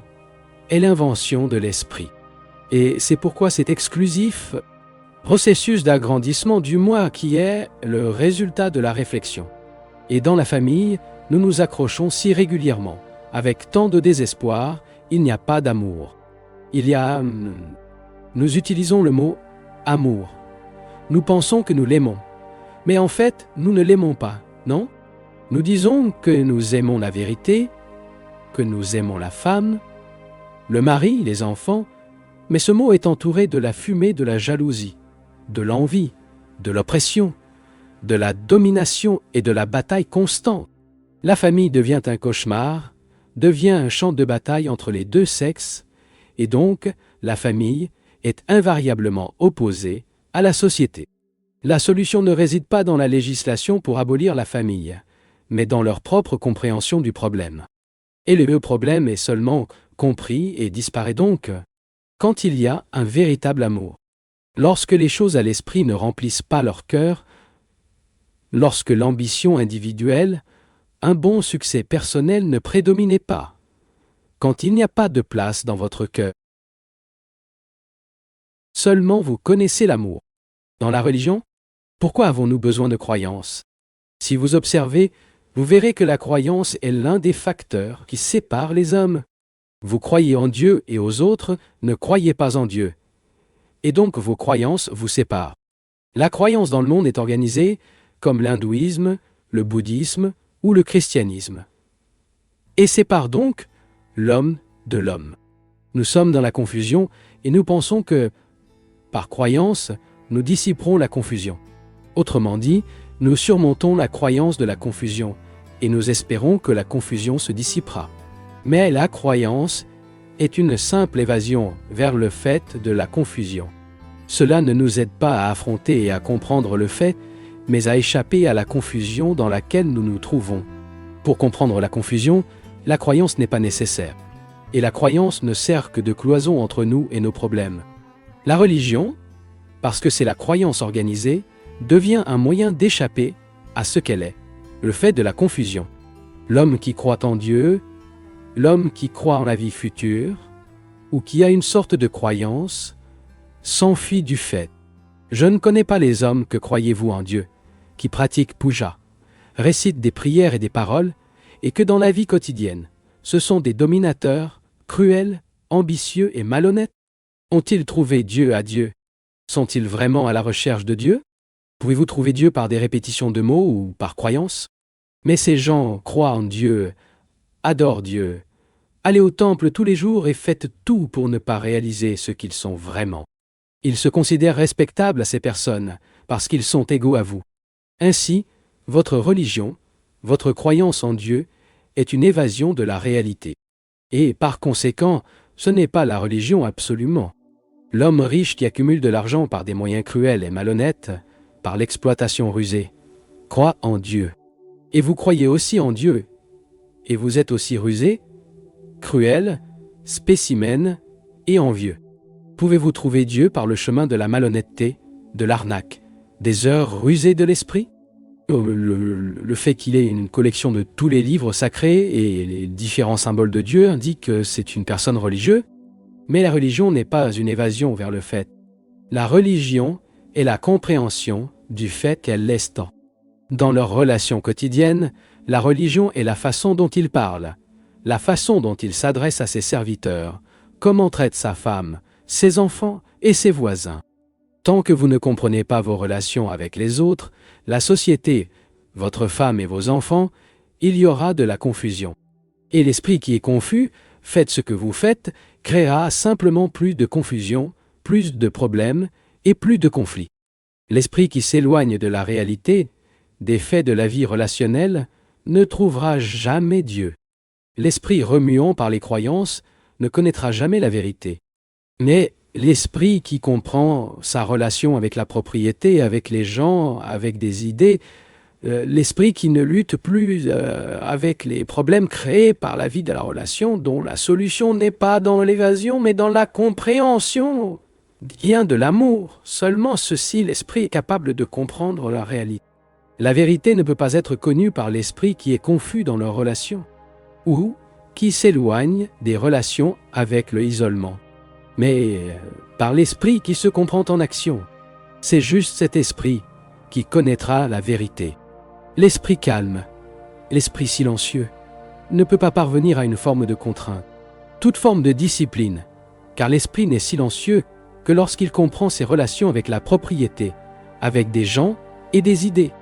est l'invention de l'esprit. Et c'est pourquoi c'est exclusif, processus d'agrandissement du moi qui est le résultat de la réflexion. Et dans la famille, nous nous accrochons si régulièrement. Avec tant de désespoir, il n'y a pas d'amour. Nous utilisons le mot « amour ». Nous pensons que nous l'aimons. Mais en fait, nous ne l'aimons pas, non? Nous disons que nous aimons la vérité, que nous aimons la femme, le mari, les enfants, mais ce mot est entouré de la fumée de la jalousie, de l'envie, de l'oppression, de la domination et de la bataille constante. La famille devient un cauchemar, devient un champ de bataille entre les deux sexes, et donc la famille est invariablement opposée à la société. La solution ne réside pas dans la législation pour abolir la famille, mais dans leur propre compréhension du problème. Et le problème est seulement compris et disparaît donc quand il y a un véritable amour. Lorsque les choses à l'esprit ne remplissent pas leur cœur, lorsque l'ambition individuelle, un bon succès personnel ne prédominait pas, quand il n'y a pas de place dans votre cœur. Seulement vous connaissez l'amour. Dans la religion, pourquoi avons-nous besoin de croyance? Si vous observez, vous verrez que la croyance est l'un des facteurs qui séparent les hommes. Vous croyez en Dieu et aux autres ne croyez pas en Dieu. Et donc vos croyances vous séparent. La croyance dans le monde est organisée comme l'hindouisme, le bouddhisme ou le christianisme. Et sépare donc l'homme de l'homme. Nous sommes dans la confusion et nous pensons que, par croyance, nous dissiperons la confusion. Autrement dit, nous surmontons la croyance de la confusion et nous espérons que la confusion se dissipera. Mais la croyance est une simple évasion vers le fait de la confusion. Cela ne nous aide pas à affronter et à comprendre le fait, mais à échapper à la confusion dans laquelle nous nous trouvons. Pour comprendre la confusion, la croyance n'est pas nécessaire. Et la croyance ne sert que de cloison entre nous et nos problèmes. La religion, parce que c'est la croyance organisée, devient un moyen d'échapper à ce qu'elle est, le fait de la confusion. L'homme qui croit en Dieu, l'homme qui croit en la vie future, ou qui a une sorte de croyance, s'enfuit du fait. Je ne connais pas les hommes que croyez-vous en Dieu, qui pratiquent puja, récitent des prières et des paroles, et que dans la vie quotidienne, ce sont des dominateurs, cruels, ambitieux et malhonnêtes. Ont-ils trouvé Dieu à Dieu? Sont-ils vraiment à la recherche de Dieu? Pouvez-vous trouver Dieu par des répétitions de mots ou par croyance? Mais ces gens croient en Dieu, adorent Dieu, allez au temple tous les jours et faites tout pour ne pas réaliser ce qu'ils sont vraiment. Ils se considèrent respectables à ces personnes parce qu'ils sont égaux à vous. Ainsi, votre religion, votre croyance en Dieu, est une évasion de la réalité. Et par conséquent, ce n'est pas la religion absolument. L'homme riche qui accumule de l'argent par des moyens cruels et malhonnêtes, par l'exploitation rusée, croit en Dieu. Et vous croyez aussi en Dieu. Et vous êtes aussi rusé, cruel, spécimen et envieux. Pouvez-vous trouver Dieu par le chemin de la malhonnêteté, de l'arnaque, des heures rusées de l'esprit? Le fait qu'il ait une collection de tous les livres sacrés et les différents symboles de Dieu indique que c'est une personne religieuse, mais la religion n'est pas une évasion vers le fait. La religion est la compréhension du fait qu'elle laisse tant. Dans leur relation quotidienne, la religion est la façon dont il parle, la façon dont il s'adresse à ses serviteurs, comment traite sa femme, ses enfants et ses voisins. Tant que vous ne comprenez pas vos relations avec les autres, la société, votre femme et vos enfants, il y aura de la confusion. Et l'esprit qui est confus, faites ce que vous faites, créera simplement plus de confusion, plus de problèmes et plus de conflits. L'esprit qui s'éloigne de la réalité, des faits de la vie relationnelle, ne trouvera jamais Dieu. L'esprit remuant par les croyances ne connaîtra jamais la vérité. Mais l'esprit qui comprend sa relation avec la propriété, avec les gens, avec des idées, l'esprit qui ne lutte plus avec les problèmes créés par la vie de la relation, dont la solution n'est pas dans l'évasion, mais dans la compréhension, vient de l'amour. Seulement ceci, l'esprit est capable de comprendre la réalité. La vérité ne peut pas être connue par l'esprit qui est confus dans leurs relations, ou qui s'éloigne des relations avec le isolement, mais par l'esprit qui se comprend en action. C'est juste cet esprit qui connaîtra la vérité. L'esprit calme, l'esprit silencieux, ne peut pas parvenir à une forme de contrainte, toute forme de discipline, car l'esprit n'est silencieux que lorsqu'il comprend ses relations avec la propriété, avec des gens et des idées.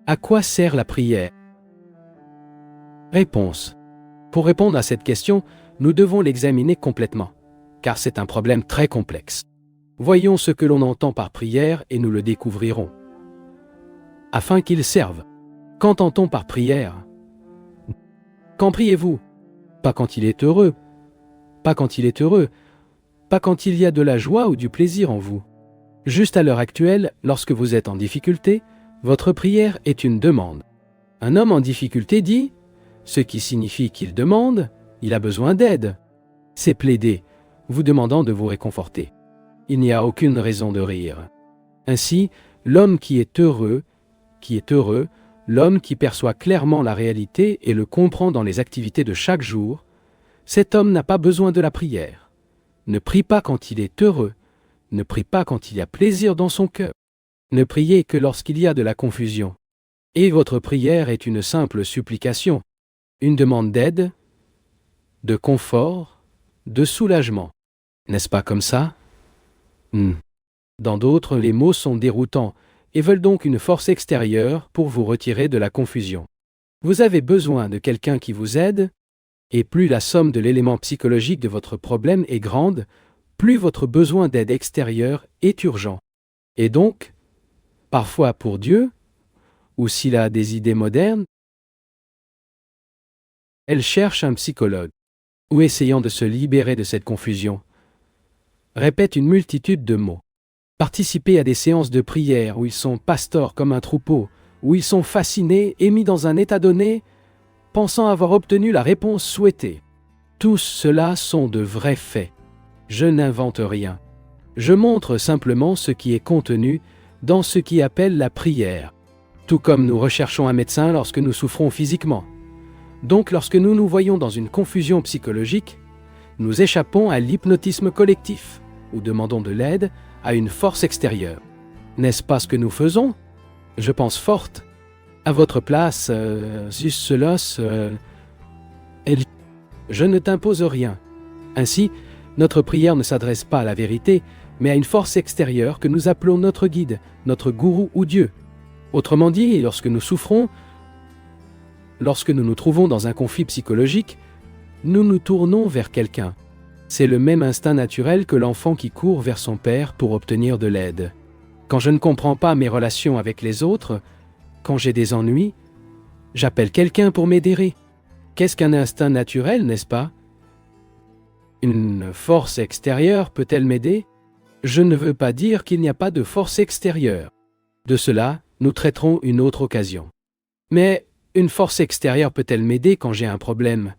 À quoi sert la prière? Réponse. Pour répondre à cette question, nous devons l'examiner complètement, car c'est un problème très complexe. Voyons ce que l'on entend par prière et nous le découvrirons. Afin qu'il serve. Qu'entend-on par prière? Quand priez-vous? Pas quand il est heureux. Pas quand il est heureux. Pas quand il y a de la joie ou du plaisir en vous. Juste à l'heure actuelle, lorsque vous êtes en difficulté, votre prière est une demande. Un homme en difficulté dit, ce qui signifie qu'il demande, il a besoin d'aide. C'est plaider, vous demandant de vous réconforter. Il n'y a aucune raison de rire. Ainsi, l'homme qui est heureux, l'homme qui perçoit clairement la réalité et le comprend dans les activités de chaque jour, Cet homme n'a pas besoin de la prière. Ne prie pas quand il est heureux. Ne prie pas quand il y a plaisir dans son cœur. Ne priez que lorsqu'il y a de la confusion. Et votre prière est une simple supplication, une demande d'aide, de confort, de soulagement. N'est-ce pas comme ça? Dans d'autres, les mots sont déroutants et veulent donc une force extérieure pour vous retirer de la confusion. Vous avez besoin de quelqu'un qui vous aide, et plus la somme de l'élément psychologique de votre problème est grande, plus votre besoin d'aide extérieure est urgent. Et donc, parfois pour Dieu, ou s'il a des idées modernes, elle cherche un psychologue, ou essayant de se libérer de cette confusion, répète une multitude de mots. Participez à des séances de prière où ils sont pasteurs comme un troupeau, où ils sont fascinés et mis dans un état donné, pensant avoir obtenu la réponse souhaitée. Tous ceux-là sont de vrais faits. Je n'invente rien. Je montre simplement ce qui est contenu dans ce qui appelle la prière. Tout comme nous recherchons un médecin lorsque nous souffrons physiquement. Donc lorsque nous nous voyons dans une confusion psychologique, nous échappons à l'hypnotisme collectif, ou demandons de l'aide à une force extérieure. N'est-ce pas ce que nous faisons? Je pense forte. À votre place, je ne t'impose rien. Ainsi, notre prière ne s'adresse pas à la vérité, mais à une force extérieure que nous appelons notre guide, notre gourou ou Dieu. Autrement dit, lorsque nous souffrons, lorsque nous nous trouvons dans un conflit psychologique, nous nous tournons vers quelqu'un. C'est le même instinct naturel que l'enfant qui court vers son père pour obtenir de l'aide. Quand je ne comprends pas mes relations avec les autres, quand j'ai des ennuis, j'appelle quelqu'un pour m'aider. Qu'est-ce qu'un instinct naturel, n'est-ce pas? Une force extérieure peut-elle m'aider? Je ne veux pas dire qu'il n'y a pas de force extérieure. De cela, nous traiterons une autre occasion. Mais une force extérieure peut-elle m'aider quand j'ai un problème?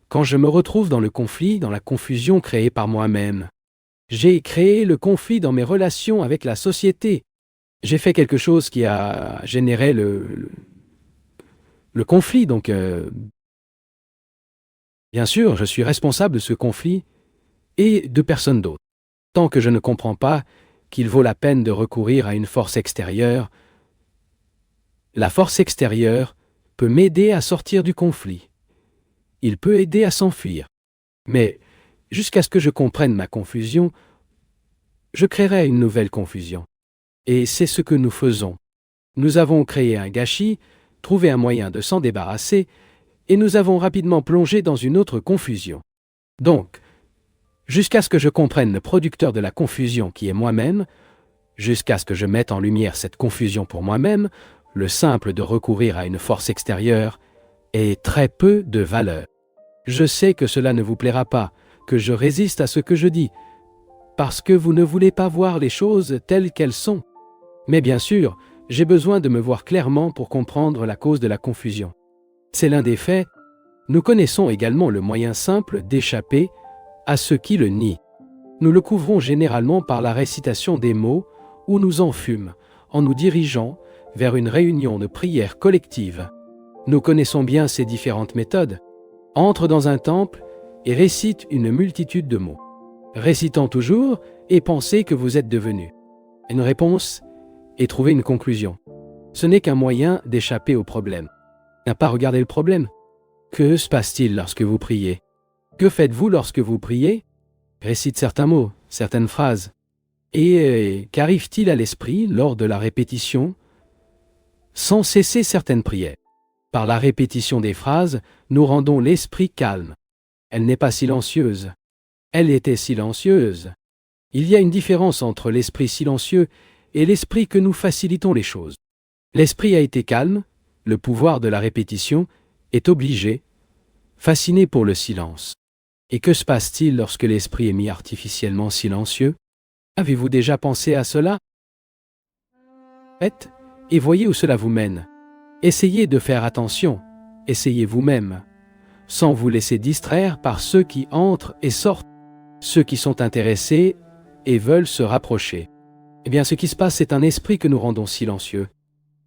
Quand je me retrouve dans le conflit, dans la confusion créée par moi-même? J'ai créé le conflit dans mes relations avec la société. J'ai fait quelque chose qui a généré le conflit, donc bien sûr, je suis responsable de ce conflit et de personne d'autre. Tant que je ne comprends pas qu'il vaut la peine de recourir à une force extérieure, la force extérieure peut m'aider à sortir du conflit. Il peut aider à s'enfuir. Mais jusqu'à ce que je comprenne ma confusion, je créerai une nouvelle confusion. Et c'est ce que nous faisons. Nous avons créé un gâchis, trouvé un moyen de s'en débarrasser, et nous avons rapidement plongé dans une autre confusion. Donc, jusqu'à ce que je comprenne le producteur de la confusion qui est moi-même, jusqu'à ce que je mette en lumière cette confusion pour moi-même, le simple de recourir à une force extérieure est très peu de valeur. Je sais que cela ne vous plaira pas, que je résiste à ce que je dis, parce que vous ne voulez pas voir les choses telles qu'elles sont. Mais bien sûr, j'ai besoin de me voir clairement pour comprendre la cause de la confusion. C'est l'un des faits. Nous connaissons également le moyen simple d'échapper à ceux qui le nient. Nous le couvrons généralement par la récitation des mots ou nous en fûmes, en nous dirigeant vers une réunion de prière collective. Nous connaissons bien ces différentes méthodes. Entre dans un temple et récite une multitude de mots. Récitant toujours et pensez que vous êtes devenu. Une réponse et trouver une conclusion. Ce n'est qu'un moyen d'échapper au problème. N'a pas regardé le problème. Que se passe-t-il lorsque vous priez? Que faites-vous lorsque vous priez? Récite certains mots, certaines phrases. Et qu'arrive-t-il à l'esprit lors de la répétition? Sans cesser certaines prières. Par la répétition des phrases, nous rendons l'esprit calme. Elle n'est pas silencieuse. Elle était silencieuse. Il y a une différence entre l'esprit silencieux et l'esprit que nous facilitons les choses. L'esprit a été calme, le pouvoir de la répétition est obligé, fasciné pour le silence. Et que se passe-t-il lorsque l'esprit est mis artificiellement silencieux? Avez-vous déjà pensé à cela? Faites et voyez où cela vous mène. Essayez de faire attention, essayez vous-même, sans vous laisser distraire par ceux qui entrent et sortent, ceux qui sont intéressés et veulent se rapprocher. Eh bien, ce qui se passe, c'est un esprit que nous rendons silencieux.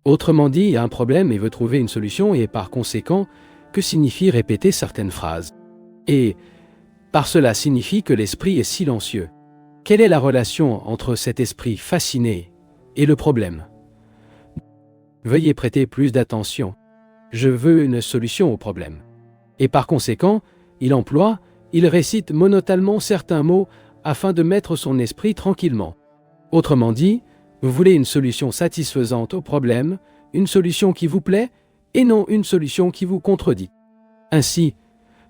Autrement dit, il y a un problème et veut trouver une solution et par conséquent, que signifie répéter certaines phrases? Et Par cela signifie que l'esprit est silencieux. Quelle est la relation entre cet esprit fasciné et le problème? Veuillez prêter plus d'attention. Je veux une solution au problème. Et par conséquent, il récite monotanement certains mots afin de mettre son esprit tranquillement. Autrement dit, vous voulez une solution satisfaisante au problème, une solution qui vous plaît, et non une solution qui vous contredit. Ainsi,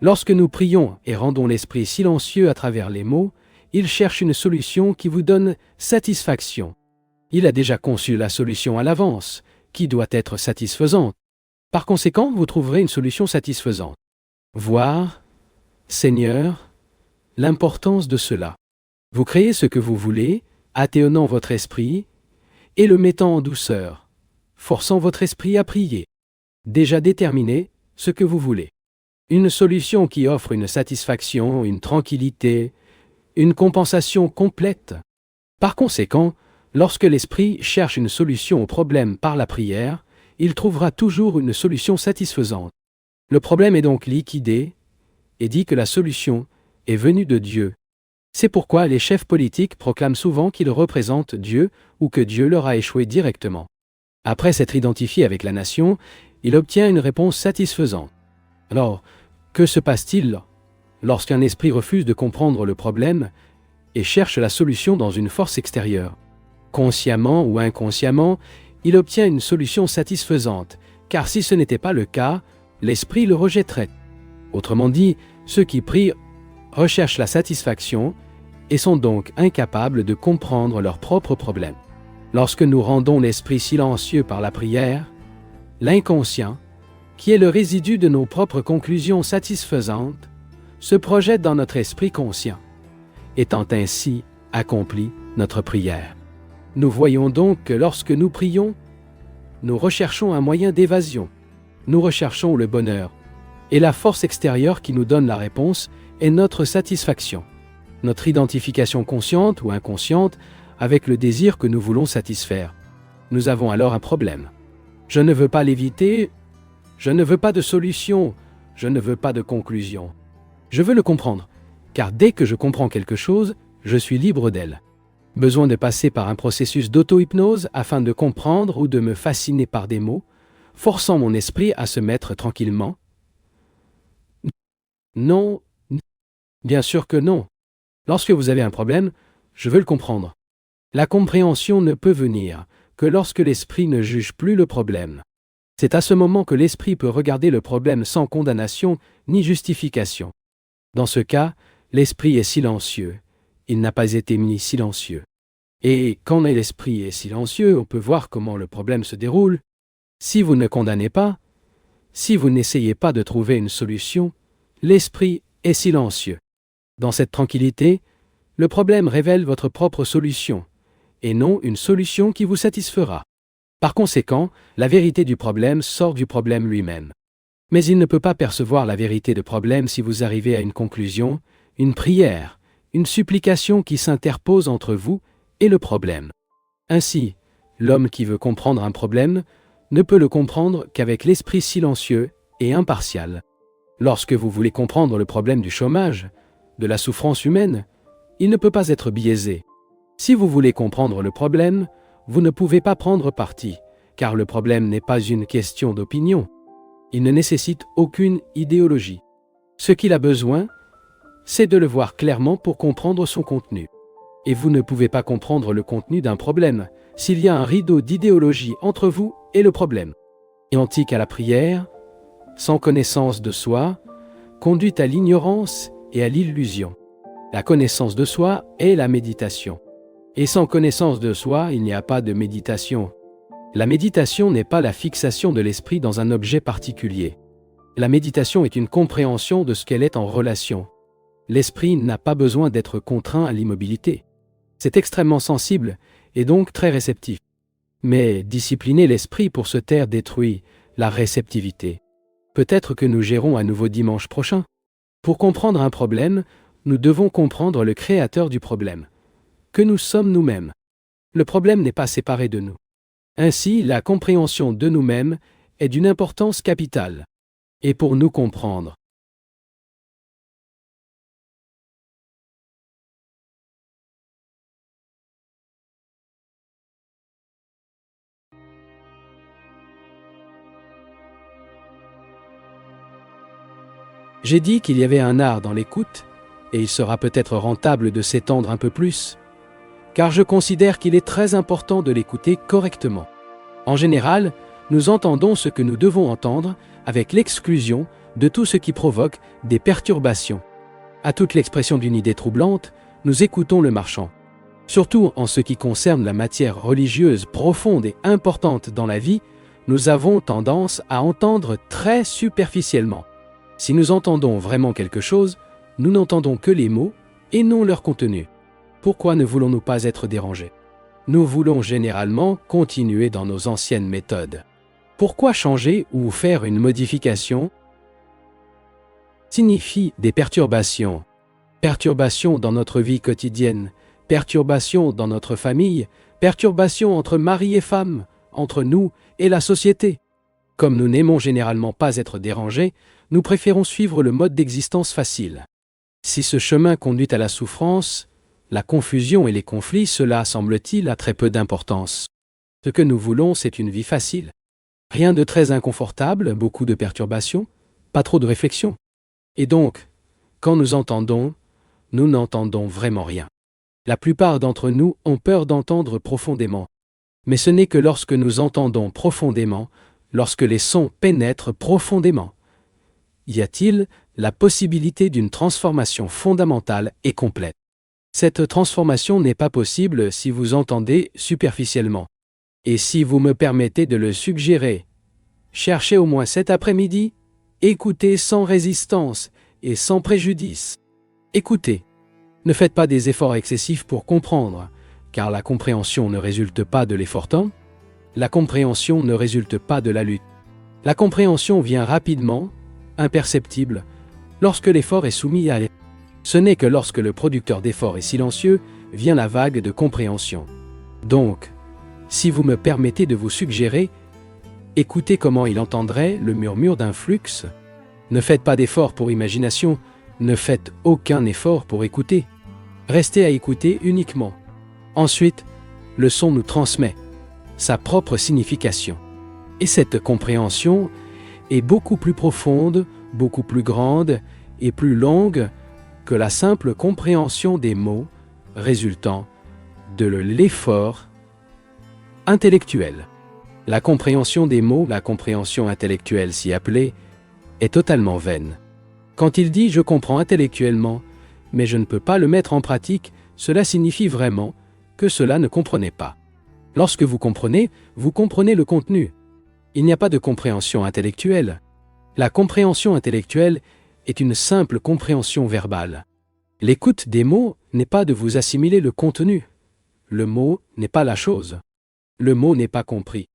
lorsque nous prions et rendons l'esprit silencieux à travers les mots, il cherche une solution qui vous donne satisfaction. Il a déjà conçu la solution à l'avance, qui doit être satisfaisante. Par conséquent, vous trouverez une solution satisfaisante. Voir, Seigneur, l'importance de cela. Vous créez ce que vous voulez, atténuant votre esprit, et le mettant en douceur, forçant votre esprit à prier. Déjà déterminé ce que vous voulez. Une solution qui offre une satisfaction, une tranquillité, une compensation complète. Par conséquent, lorsque l'esprit cherche une solution au problème par la prière, il trouvera toujours une solution satisfaisante. Le problème est donc liquidé et dit que la solution est venue de Dieu. C'est pourquoi les chefs politiques proclament souvent qu'ils représentent Dieu ou que Dieu leur a échoué directement. Après s'être identifié avec la nation, il obtient une réponse satisfaisante. Alors, que se passe-t-il lorsqu'un esprit refuse de comprendre le problème et cherche la solution dans une force extérieure? Consciemment ou inconsciemment, il obtient une solution satisfaisante, car si ce n'était pas le cas, l'esprit le rejetterait. Autrement dit, ceux qui prient recherchent la satisfaction et sont donc incapables de comprendre leurs propres problèmes. Lorsque nous rendons l'esprit silencieux par la prière, l'inconscient, qui est le résidu de nos propres conclusions satisfaisantes, se projette dans notre esprit conscient, étant ainsi accompli notre prière. Nous voyons donc que lorsque nous prions, nous recherchons un moyen d'évasion, nous recherchons le bonheur, et la force extérieure qui nous donne la réponse est notre satisfaction, notre identification consciente ou inconsciente avec le désir que nous voulons satisfaire. Nous avons alors un problème. Je ne veux pas l'éviter, je ne veux pas de solution, je ne veux pas de conclusion. Je veux le comprendre, car dès que je comprends quelque chose, je suis libre d'elle. Besoin de passer par un processus d'auto-hypnose afin de comprendre ou de me fasciner par des mots, forçant mon esprit à se mettre tranquillement? Non, bien sûr que non. Lorsque vous avez un problème, je veux le comprendre. La compréhension ne peut venir que lorsque l'esprit ne juge plus le problème. C'est à ce moment que l'esprit peut regarder le problème sans condamnation ni justification. Dans ce cas, l'esprit est silencieux. Il n'a pas été mis silencieux. Et quand l'esprit est silencieux, on peut voir comment le problème se déroule. Si vous ne condamnez pas, si vous n'essayez pas de trouver une solution, l'esprit est silencieux. Dans cette tranquillité, le problème révèle votre propre solution, et non une solution qui vous satisfera. Par conséquent, la vérité du problème sort du problème lui-même. Mais il ne peut pas percevoir la vérité du problème si vous arrivez à une conclusion, une prière, une supplication qui s'interpose entre vous et le problème. Ainsi, l'homme qui veut comprendre un problème ne peut le comprendre qu'avec l'esprit silencieux et impartial. Lorsque vous voulez comprendre le problème du chômage, de la souffrance humaine, il ne peut pas être biaisé. Si vous voulez comprendre le problème, vous ne pouvez pas prendre parti, car le problème n'est pas une question d'opinion. Il ne nécessite aucune idéologie. Ce qu'il a besoin, c'est de le voir clairement pour comprendre son contenu. Et vous ne pouvez pas comprendre le contenu d'un problème s'il y a un rideau d'idéologie entre vous et le problème. Identique à la prière, sans connaissance de soi, conduit à l'ignorance et à l'illusion. La connaissance de soi est la méditation. Et sans connaissance de soi, il n'y a pas de méditation. La méditation n'est pas la fixation de l'esprit dans un objet particulier. La méditation est une compréhension de ce qu'elle est en relation. L'esprit n'a pas besoin d'être contraint à l'immobilité. C'est extrêmement sensible et donc très réceptif. Mais discipliner l'esprit pour se taire détruit la réceptivité. Peut-être que nous gérons à nouveau dimanche prochain. Pour comprendre un problème, nous devons comprendre le créateur du problème, que nous sommes nous-mêmes. Le problème n'est pas séparé de nous. Ainsi, la compréhension de nous-mêmes est d'une importance capitale. Et pour nous comprendre, J'ai dit qu'il y avait un art dans l'écoute, et il sera peut-être rentable de s'étendre un peu plus, car je considère qu'il est très important de l'écouter correctement. En général, nous entendons ce que nous devons entendre avec l'exclusion de tout ce qui provoque des perturbations. À toute l'expression d'une idée troublante, nous écoutons le marchand. Surtout en ce qui concerne la matière religieuse profonde et importante dans la vie, nous avons tendance à entendre très superficiellement. Si nous entendons vraiment quelque chose, nous n'entendons que les mots et non leur contenu. Pourquoi ne voulons-nous pas être dérangés? Nous voulons généralement continuer dans nos anciennes méthodes. Pourquoi changer ou faire une modification signifie des perturbations. Perturbations dans notre vie quotidienne, perturbations dans notre famille, perturbations entre mari et femme, entre nous et la société. Comme nous n'aimons généralement pas être dérangés, nous préférons suivre le mode d'existence facile. Si ce chemin conduit à la souffrance, la confusion et les conflits, cela semble-t-il a très peu d'importance. Ce que nous voulons, c'est une vie facile. Rien de très inconfortable, beaucoup de perturbations, pas trop de réflexion. Et donc, quand nous entendons, nous n'entendons vraiment rien. La plupart d'entre nous ont peur d'entendre profondément. Mais ce n'est que lorsque nous entendons profondément, lorsque les sons pénètrent profondément, y a-t-il la possibilité d'une transformation fondamentale et complète. Cette transformation n'est pas possible si vous entendez superficiellement. Et si vous me permettez de le suggérer, cherchez au moins cet après-midi, écoutez sans résistance et sans préjudice. Écoutez. Ne faites pas des efforts excessifs pour comprendre, car la compréhension ne résulte pas de l'effortant. La compréhension ne résulte pas de la lutte. La compréhension vient rapidement, imperceptible, lorsque l'effort est soumis à l'effort. Ce n'est que lorsque le producteur d'effort est silencieux, vient la vague de compréhension. Donc, si vous me permettez de vous suggérer, écoutez comment il entendrait le murmure d'un flux. Ne faites pas d'effort pour imagination, ne faites aucun effort pour écouter. Restez à écouter uniquement. Ensuite, le son nous transmet sa propre signification. Et cette compréhension est beaucoup plus profonde, beaucoup plus grande et plus longue que la simple compréhension des mots résultant de l'effort intellectuel. La compréhension des mots, la compréhension intellectuelle si appelée, est totalement vaine. Quand il dit « je comprends intellectuellement », mais je ne peux pas le mettre en pratique, cela signifie vraiment que cela ne comprenait pas. Lorsque vous comprenez le contenu. Il n'y a pas de compréhension intellectuelle. La compréhension intellectuelle est une simple compréhension verbale. L'écoute des mots n'est pas de vous assimiler le contenu. Le mot n'est pas la chose. Le mot n'est pas compris.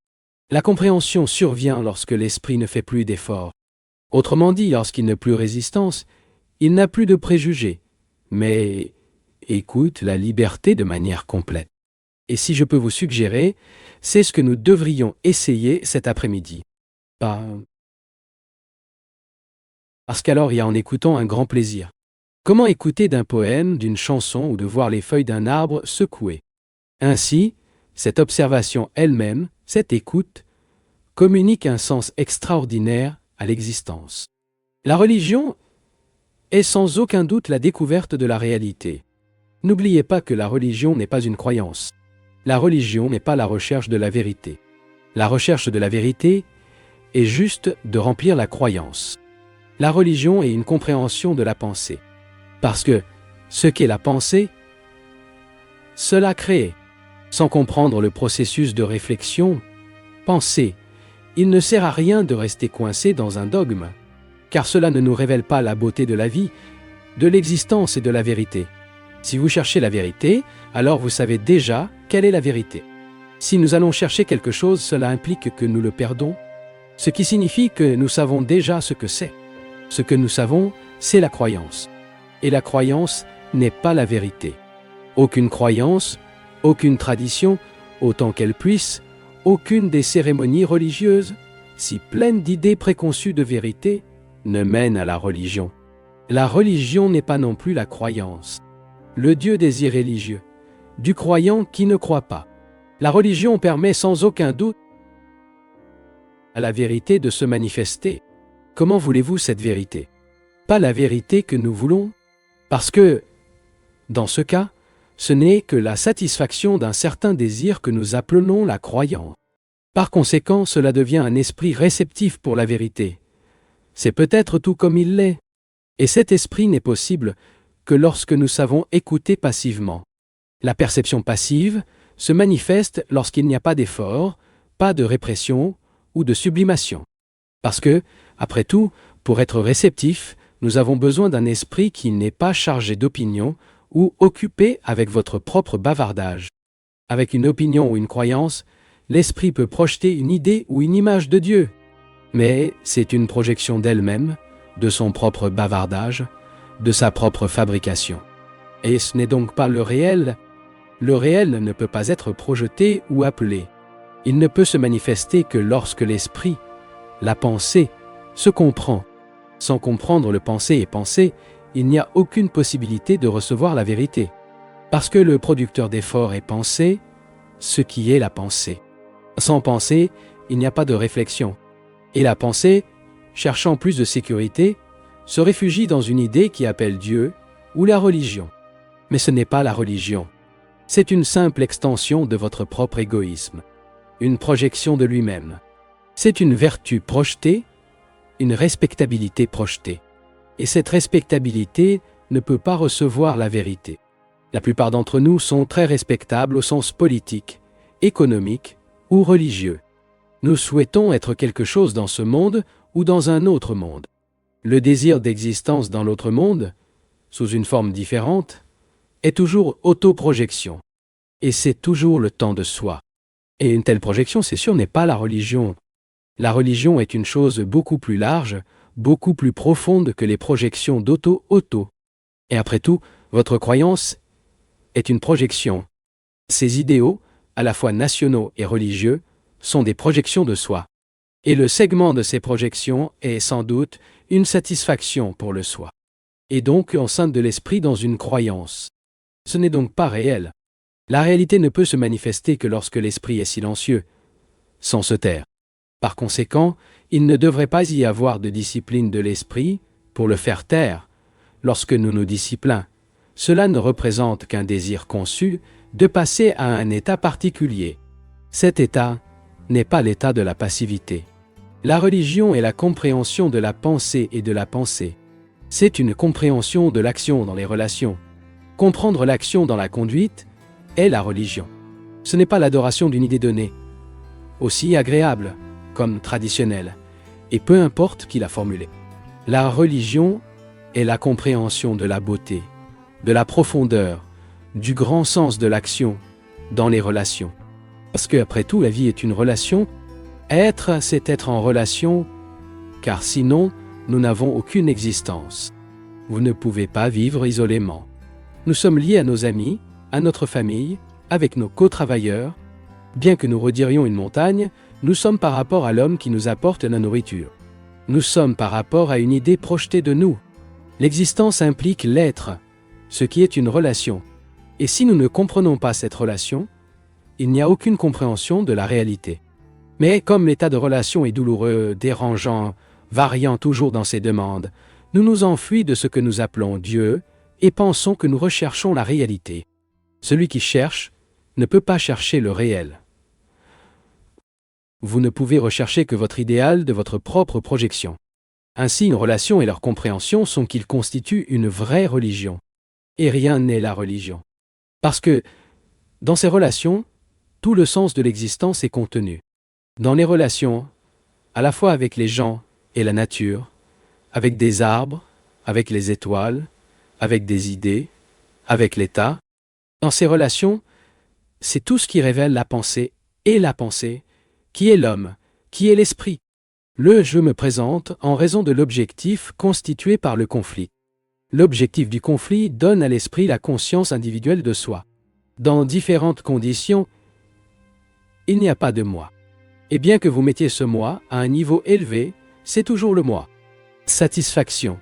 La compréhension survient lorsque l'esprit ne fait plus d'efforts. Autrement dit, lorsqu'il n'a plus résistance, il n'a plus de préjugés, mais écoute la liberté de manière complète. Et si je peux vous suggérer, c'est ce que nous devrions essayer cet après-midi. Parce qu'alors il y a en écoutant un grand plaisir. Comment écouter d'un poème, d'une chanson ou de voir les feuilles d'un arbre secouer? Ainsi, cette observation elle-même, cette écoute, communique un sens extraordinaire à l'existence. La religion est sans aucun doute la découverte de la réalité. N'oubliez pas que la religion n'est pas une croyance. La religion n'est pas la recherche de la vérité. La recherche de la vérité est juste de remplir la croyance. La religion est une compréhension de la pensée. Parce que ce qu'est la pensée, cela crée. Sans comprendre le processus de réflexion, penser, il ne sert à rien de rester coincé dans un dogme, car cela ne nous révèle pas la beauté de la vie, de l'existence et de la vérité. Si vous cherchez la vérité, alors vous savez déjà quelle est la vérité. Si nous allons chercher quelque chose, cela implique que nous le perdons, ce qui signifie que nous savons déjà ce que c'est. Ce que nous savons, c'est la croyance. Et la croyance n'est pas la vérité. Aucune croyance, aucune tradition, autant qu'elle puisse, aucune des cérémonies religieuses, si pleines d'idées préconçues de vérité, ne mène à la religion. La religion n'est pas non plus la croyance. Le Dieu des irréligieux, du croyant qui ne croit pas. La religion permet sans aucun doute à la vérité de se manifester. Comment voulez-vous cette vérité? pas la vérité que nous voulons, parce que, dans ce cas, ce n'est que la satisfaction d'un certain désir que nous appelons la croyance. Par conséquent, cela devient un esprit réceptif pour la vérité. C'est peut-être tout comme il l'est. Et cet esprit n'est possible que lorsque nous savons écouter passivement. La perception passive se manifeste lorsqu'il n'y a pas d'effort, pas de répression ou de sublimation. Parce que, après tout, pour être réceptif, nous avons besoin d'un esprit qui n'est pas chargé d'opinion ou occupé avec votre propre bavardage. Avec une opinion ou une croyance, l'esprit peut projeter une idée ou une image de Dieu. Mais c'est une projection d'elle-même, de son propre bavardage, de sa propre fabrication. Et ce n'est donc pas le réel. Le réel ne peut pas être projeté ou appelé. Il ne peut se manifester que lorsque l'esprit, la pensée, se comprend. Sans comprendre le penser et penser, il n'y a aucune possibilité de recevoir la vérité. Parce que le producteur d'effort est pensée, ce qui est la pensée. Sans pensée, il n'y a pas de réflexion. Et la pensée, cherchant plus de sécurité, se réfugie dans une idée qui appelle Dieu ou la religion. Mais ce n'est pas la religion. C'est une simple extension de votre propre égoïsme, une projection de lui-même. C'est une vertu projetée, une respectabilité projetée. Et cette respectabilité ne peut pas recevoir la vérité. La plupart d'entre nous sont très respectables au sens politique, économique ou religieux. Nous souhaitons être quelque chose dans ce monde ou dans un autre monde. Le désir d'existence dans l'autre monde, sous une forme différente, est toujours autoprojection. Et c'est toujours le temps de soi. Et une telle projection, c'est sûr, n'est pas la religion. La religion est une chose beaucoup plus large, beaucoup plus profonde que les projections d'auto-auto. Et après tout, votre croyance est une projection. Ces idéaux, à la fois nationaux et religieux, sont des projections de soi. Et le segment de ces projections est sans doute une satisfaction pour le soi. Et donc enceinte de l'esprit dans une croyance. Ce n'est donc pas réel. La réalité ne peut se manifester que lorsque l'esprit est silencieux, sans se taire. Par conséquent, il ne devrait pas y avoir de discipline de l'esprit pour le faire taire. Lorsque nous nous disciplinons, cela ne représente qu'un désir conçu de passer à un état particulier. Cet état n'est pas l'état de la passivité. La religion est la compréhension de la pensée et de la pensée. C'est une compréhension de l'action dans les relations. Comprendre l'action dans la conduite est la religion. Ce n'est pas l'adoration d'une idée donnée, aussi agréable comme traditionnelle, et peu importe qui l'a formulée. La religion est la compréhension de la beauté, de la profondeur, du grand sens de l'action dans les relations. Parce qu'après tout, la vie est une relation. Être, c'est être en relation, car sinon, nous n'avons aucune existence. Vous ne pouvez pas vivre isolément. Nous sommes liés à nos amis, à notre famille, avec nos co-travailleurs. Bien que nous redirions une montagne, nous sommes par rapport à l'homme qui nous apporte la nourriture. Nous sommes par rapport à une idée projetée de nous. L'existence implique l'être, ce qui est une relation. Et si nous ne comprenons pas cette relation, il n'y a aucune compréhension de la réalité. Mais comme l'état de relation est douloureux, dérangeant, variant toujours dans ses demandes, nous nous enfuis de ce que nous appelons Dieu et pensons que nous recherchons la réalité. Celui qui cherche ne peut pas chercher le réel. Vous ne pouvez rechercher que votre idéal de votre propre projection. Ainsi, une relation et leur compréhension sont qu'ils constituent une vraie religion. Et rien n'est la religion. Parce que, dans ces relations, tout le sens de l'existence est contenu. Dans les relations, à la fois avec les gens et la nature, avec des arbres, avec les étoiles, avec des idées, avec l'État, dans ces relations, c'est tout ce qui révèle la pensée, qui est l'homme, qui est l'esprit. Le je me présente en raison de l'objectif constitué par le conflit. L'objectif du conflit donne à l'esprit la conscience individuelle de soi. Dans différentes conditions, il n'y a pas de moi. Et bien que vous mettiez ce moi à un niveau élevé, c'est toujours le moi. Satisfaction.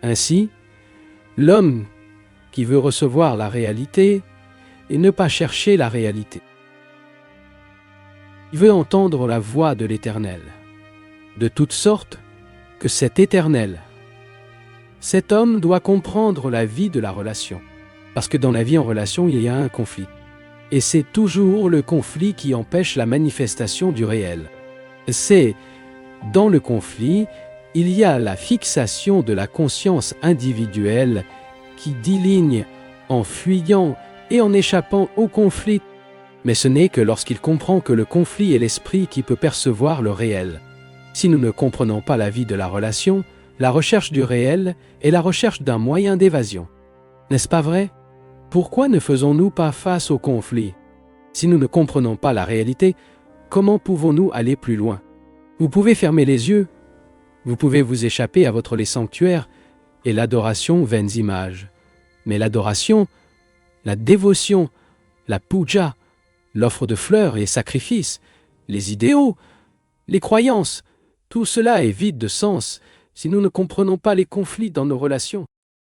Ainsi, l'homme qui veut recevoir la réalité et ne pas chercher la réalité. Il veut entendre la voix de l'Éternel, de toute sorte que cet Éternel Cet homme doit comprendre la vie de la relation. Parce que dans la vie en relation, il y a un conflit. Et c'est toujours le conflit qui empêche la manifestation du réel. C'est dans le conflit, il y a la fixation de la conscience individuelle qui diligne en fuyant et en échappant au conflit. Mais ce n'est que lorsqu'il comprend que le conflit est l'esprit qui peut percevoir le réel. Si nous ne comprenons pas la vie de la relation, la recherche du réel est la recherche d'un moyen d'évasion. N'est-ce pas vrai? Pourquoi ne faisons-nous pas face au conflit? Si nous ne comprenons pas la réalité, comment pouvons-nous aller plus loin? Vous pouvez fermer les yeux, vous pouvez vous échapper à votre les sanctuaires et l'adoration vaines images. Mais l'adoration, la dévotion, la puja, l'offre de fleurs et sacrifices, les idéaux, les croyances, tout cela est vide de sens si nous ne comprenons pas les conflits dans nos relations.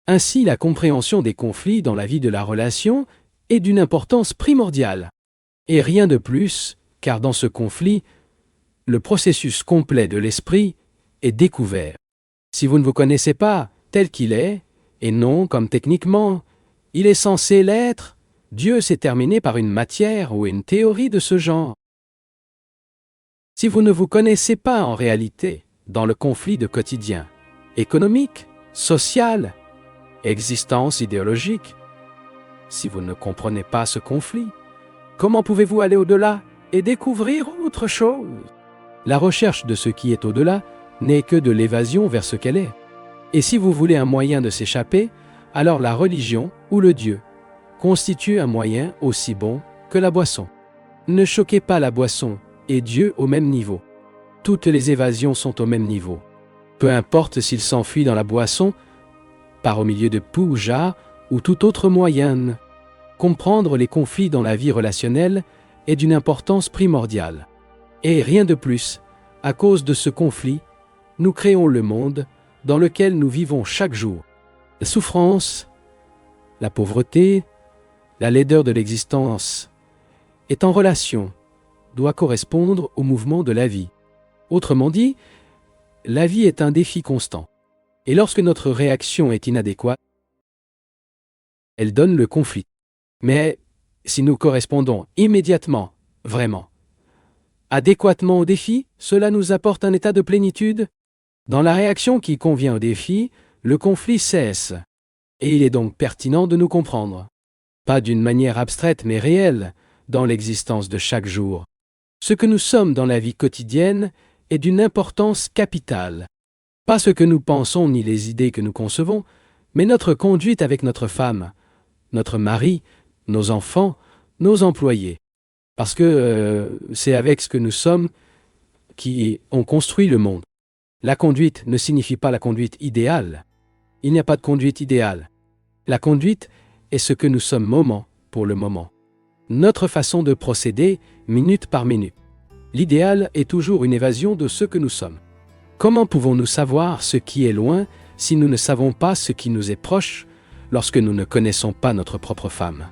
Ainsi, la compréhension des conflits dans la vie de la relation est d'une importance primordiale. Et rien de plus, car dans ce conflit, le processus complet de l'esprit est découvert. Si vous ne vous connaissez pas tel qu'il est, et non comme techniquement, il est censé l'être, Dieu s'est terminé par une matière ou une théorie de ce genre. Si vous ne vous connaissez pas en réalité dans le conflit de quotidien, économique, social, existence idéologique, si vous ne comprenez pas ce conflit, comment pouvez-vous aller au-delà et découvrir autre chose? La recherche de ce qui est au-delà n'est que de l'évasion vers ce qu'elle est. Et si vous voulez un moyen de s'échapper, alors la religion ou le Dieu constitue un moyen aussi bon que la boisson. Ne choquez pas la boisson et Dieu au même niveau. Toutes les évasions sont au même niveau. Peu importe s'il s'enfuit dans la boisson, par au milieu de puja ou tout autre moyen. Comprendre les conflits dans la vie relationnelle est d'une importance primordiale. Et rien de plus, à cause de ce conflit, nous créons le monde dans lequel nous vivons chaque jour. La souffrance, la pauvreté, la laideur de l'existence est en relation, doit correspondre au mouvement de la vie. Autrement dit, la vie est un défi constant. Et lorsque notre réaction est inadéquate, elle donne le conflit. Mais si nous correspondons immédiatement, vraiment, adéquatement au défi, cela nous apporte un état de plénitude. Dans la réaction qui convient au défi, le conflit cesse. Et il est donc pertinent de nous comprendre. Pas d'une manière abstraite mais réelle, dans l'existence de chaque jour. Ce que nous sommes dans la vie quotidienne est d'une importance capitale. Pas ce que nous pensons ni les idées que nous concevons, mais notre conduite avec notre femme, notre mari, nos enfants, nos employés. Parce que c'est avec ce que nous sommes qui ont construit le monde. La conduite ne signifie pas la conduite idéale. Il n'y a pas de conduite idéale. La conduite est ce que nous sommes moment pour le moment. Notre façon de procéder, minute par minute. L'idéal est toujours une évasion de ce que nous sommes. Comment pouvons-nous savoir ce qui est loin si nous ne savons pas ce qui nous est proche lorsque nous ne connaissons pas notre propre femme?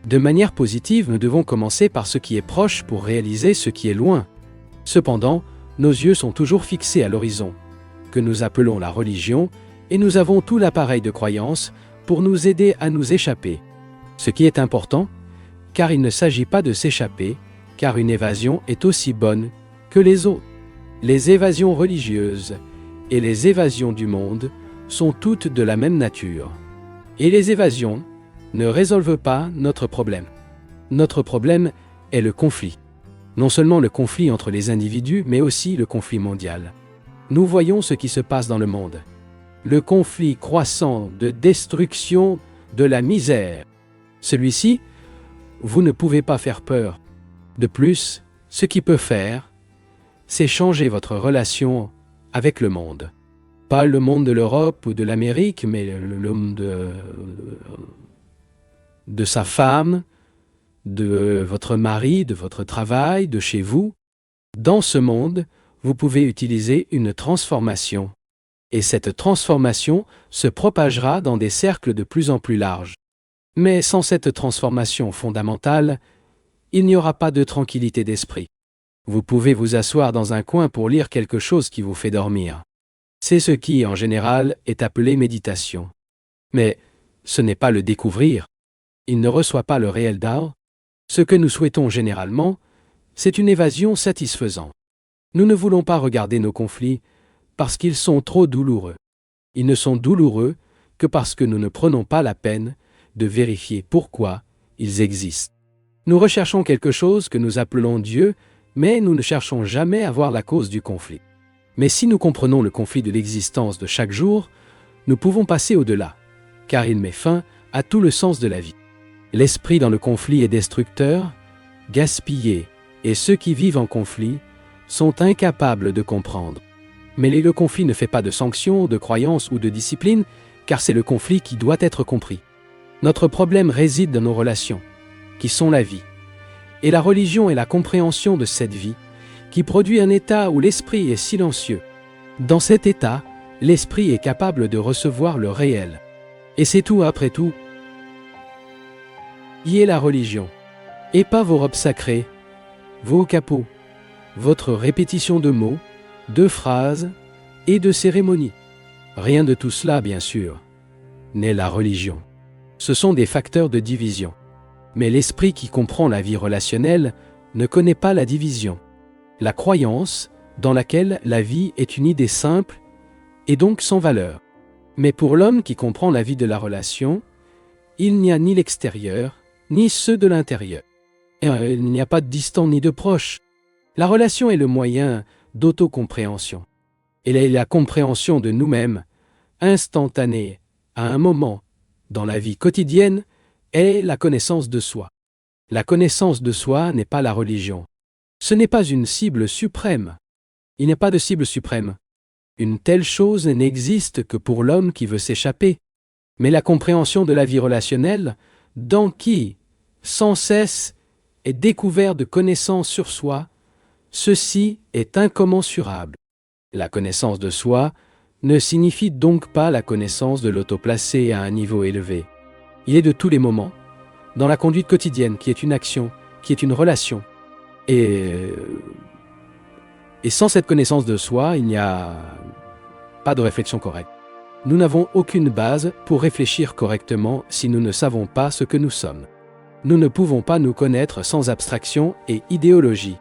De manière positive, nous devons commencer par ce qui est proche pour réaliser ce qui est loin. Cependant, nos yeux sont toujours fixés à l'horizon, que nous appelons la religion, et nous avons tout l'appareil de croyance pour nous aider à nous échapper. Ce qui est important, car il ne s'agit pas de s'échapper, car une évasion est aussi bonne que les autres. Les évasions religieuses et les évasions du monde sont toutes de la même nature. Et les évasions ne résolvent pas notre problème. Notre problème est le conflit. Non seulement le conflit entre les individus, mais aussi le conflit mondial. Nous voyons ce qui se passe dans le monde. Le conflit croissant de destruction de la misère. Celui-ci, vous ne pouvez pas faire peur. De plus, ce qui peut faire, c'est changer votre relation avec le monde. Pas le monde de l'Europe ou de l'Amérique, mais le monde de sa femme, de votre mari, de votre travail, de chez vous. Dans ce monde, vous pouvez utiliser une transformation. Et cette transformation se propagera dans des cercles de plus en plus larges. Mais sans cette transformation fondamentale, il n'y aura pas de tranquillité d'esprit. Vous pouvez vous asseoir dans un coin pour lire quelque chose qui vous fait dormir. C'est ce qui, en général, est appelé méditation. Mais ce n'est pas le découvrir. Il ne reçoit pas le réel Dao. Ce que nous souhaitons généralement, c'est une évasion satisfaisante. Nous ne voulons pas regarder nos conflits parce qu'ils sont trop douloureux. Ils ne sont douloureux que parce que nous ne prenons pas la peine de vérifier pourquoi ils existent. Nous recherchons quelque chose que nous appelons Dieu, mais nous ne cherchons jamais à voir la cause du conflit. Mais si nous comprenons le conflit de l'existence de chaque jour, nous pouvons passer au-delà, car il met fin à tout le sens de la vie. L'esprit dans le conflit est destructeur, gaspillé, et ceux qui vivent en conflit sont incapables de comprendre. Mais le conflit ne fait pas de sanctions, de croyances ou de discipline, car c'est le conflit qui doit être compris. Notre problème réside dans nos relations, qui sont la vie. Et la religion est la compréhension de cette vie, qui produit un état où l'esprit est silencieux. Dans cet état, l'esprit est capable de recevoir le réel. Et c'est tout après tout. Y est la religion, et pas vos robes sacrées, vos capots, votre répétition de mots, de phrases et de cérémonies. Rien de tout cela, bien sûr, n'est la religion. Ce sont des facteurs de division. Mais l'esprit qui comprend la vie relationnelle ne connaît pas la division. La croyance, dans laquelle la vie est une idée simple et donc sans valeur. Mais pour l'homme qui comprend la vie de la relation, il n'y a ni l'extérieur, ni ceux de l'intérieur. Il n'y a pas de distant ni de proche. La relation est le moyen d'autocompréhension. Elle est la compréhension de nous-mêmes, instantanée, à un moment, dans la vie quotidienne, est la connaissance de soi. La connaissance de soi n'est pas la religion. Ce n'est pas une cible suprême. Il n'y a pas de cible suprême. Une telle chose n'existe que pour l'homme qui veut s'échapper. Mais la compréhension de la vie relationnelle, dans qui, sans cesse, est découvert de connaissances sur soi, ceci est incommensurable. La connaissance de soi ne signifie donc pas la connaissance de l'auto-placé à un niveau élevé. Il est de tous les moments, dans la conduite quotidienne, qui est une action, qui est une relation. Et sans cette connaissance de soi, il n'y a pas de réflexion correcte. Nous n'avons aucune base pour réfléchir correctement si nous ne savons pas ce que nous sommes. Nous ne pouvons pas nous connaître sans abstraction et idéologie.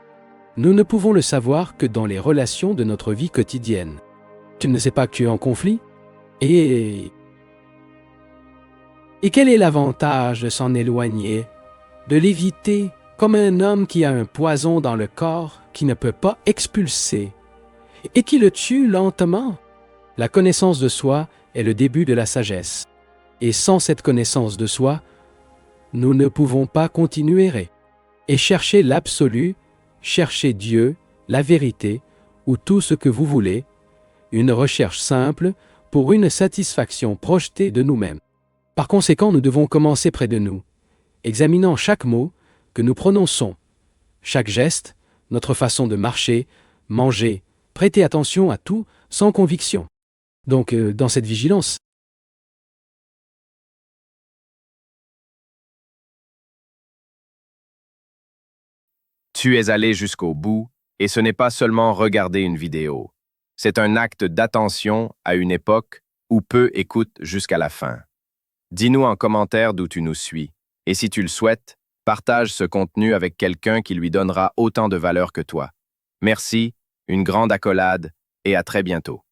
Nous ne pouvons le savoir que dans les relations de notre vie quotidienne. Tu ne sais pas que tu es en conflit? Et quel est l'avantage de s'en éloigner, de l'éviter comme un homme qui a un poison dans le corps qui ne peut pas expulser et qui le tue lentement? La connaissance de soi est le début de la sagesse. Et sans cette connaissance de soi, nous ne pouvons pas continuer et chercher l'absolu, chercher Dieu, la vérité, ou tout ce que vous voulez, une recherche simple pour une satisfaction projetée de nous-mêmes. Par conséquent, nous devons commencer près de nous, examinant chaque mot que nous prononçons, chaque geste, notre façon de marcher, manger, prêter attention à tout sans conviction. Donc, dans cette vigilance, Tu es allé jusqu'au bout, et ce n'est pas seulement regarder une vidéo. C'est un acte d'attention à une époque où peu écoutent jusqu'à la fin. Dis-nous en commentaire d'où tu nous suis, et si tu le souhaites, partage ce contenu avec quelqu'un qui lui donnera autant de valeur que toi. Merci, une grande accolade, et à très bientôt.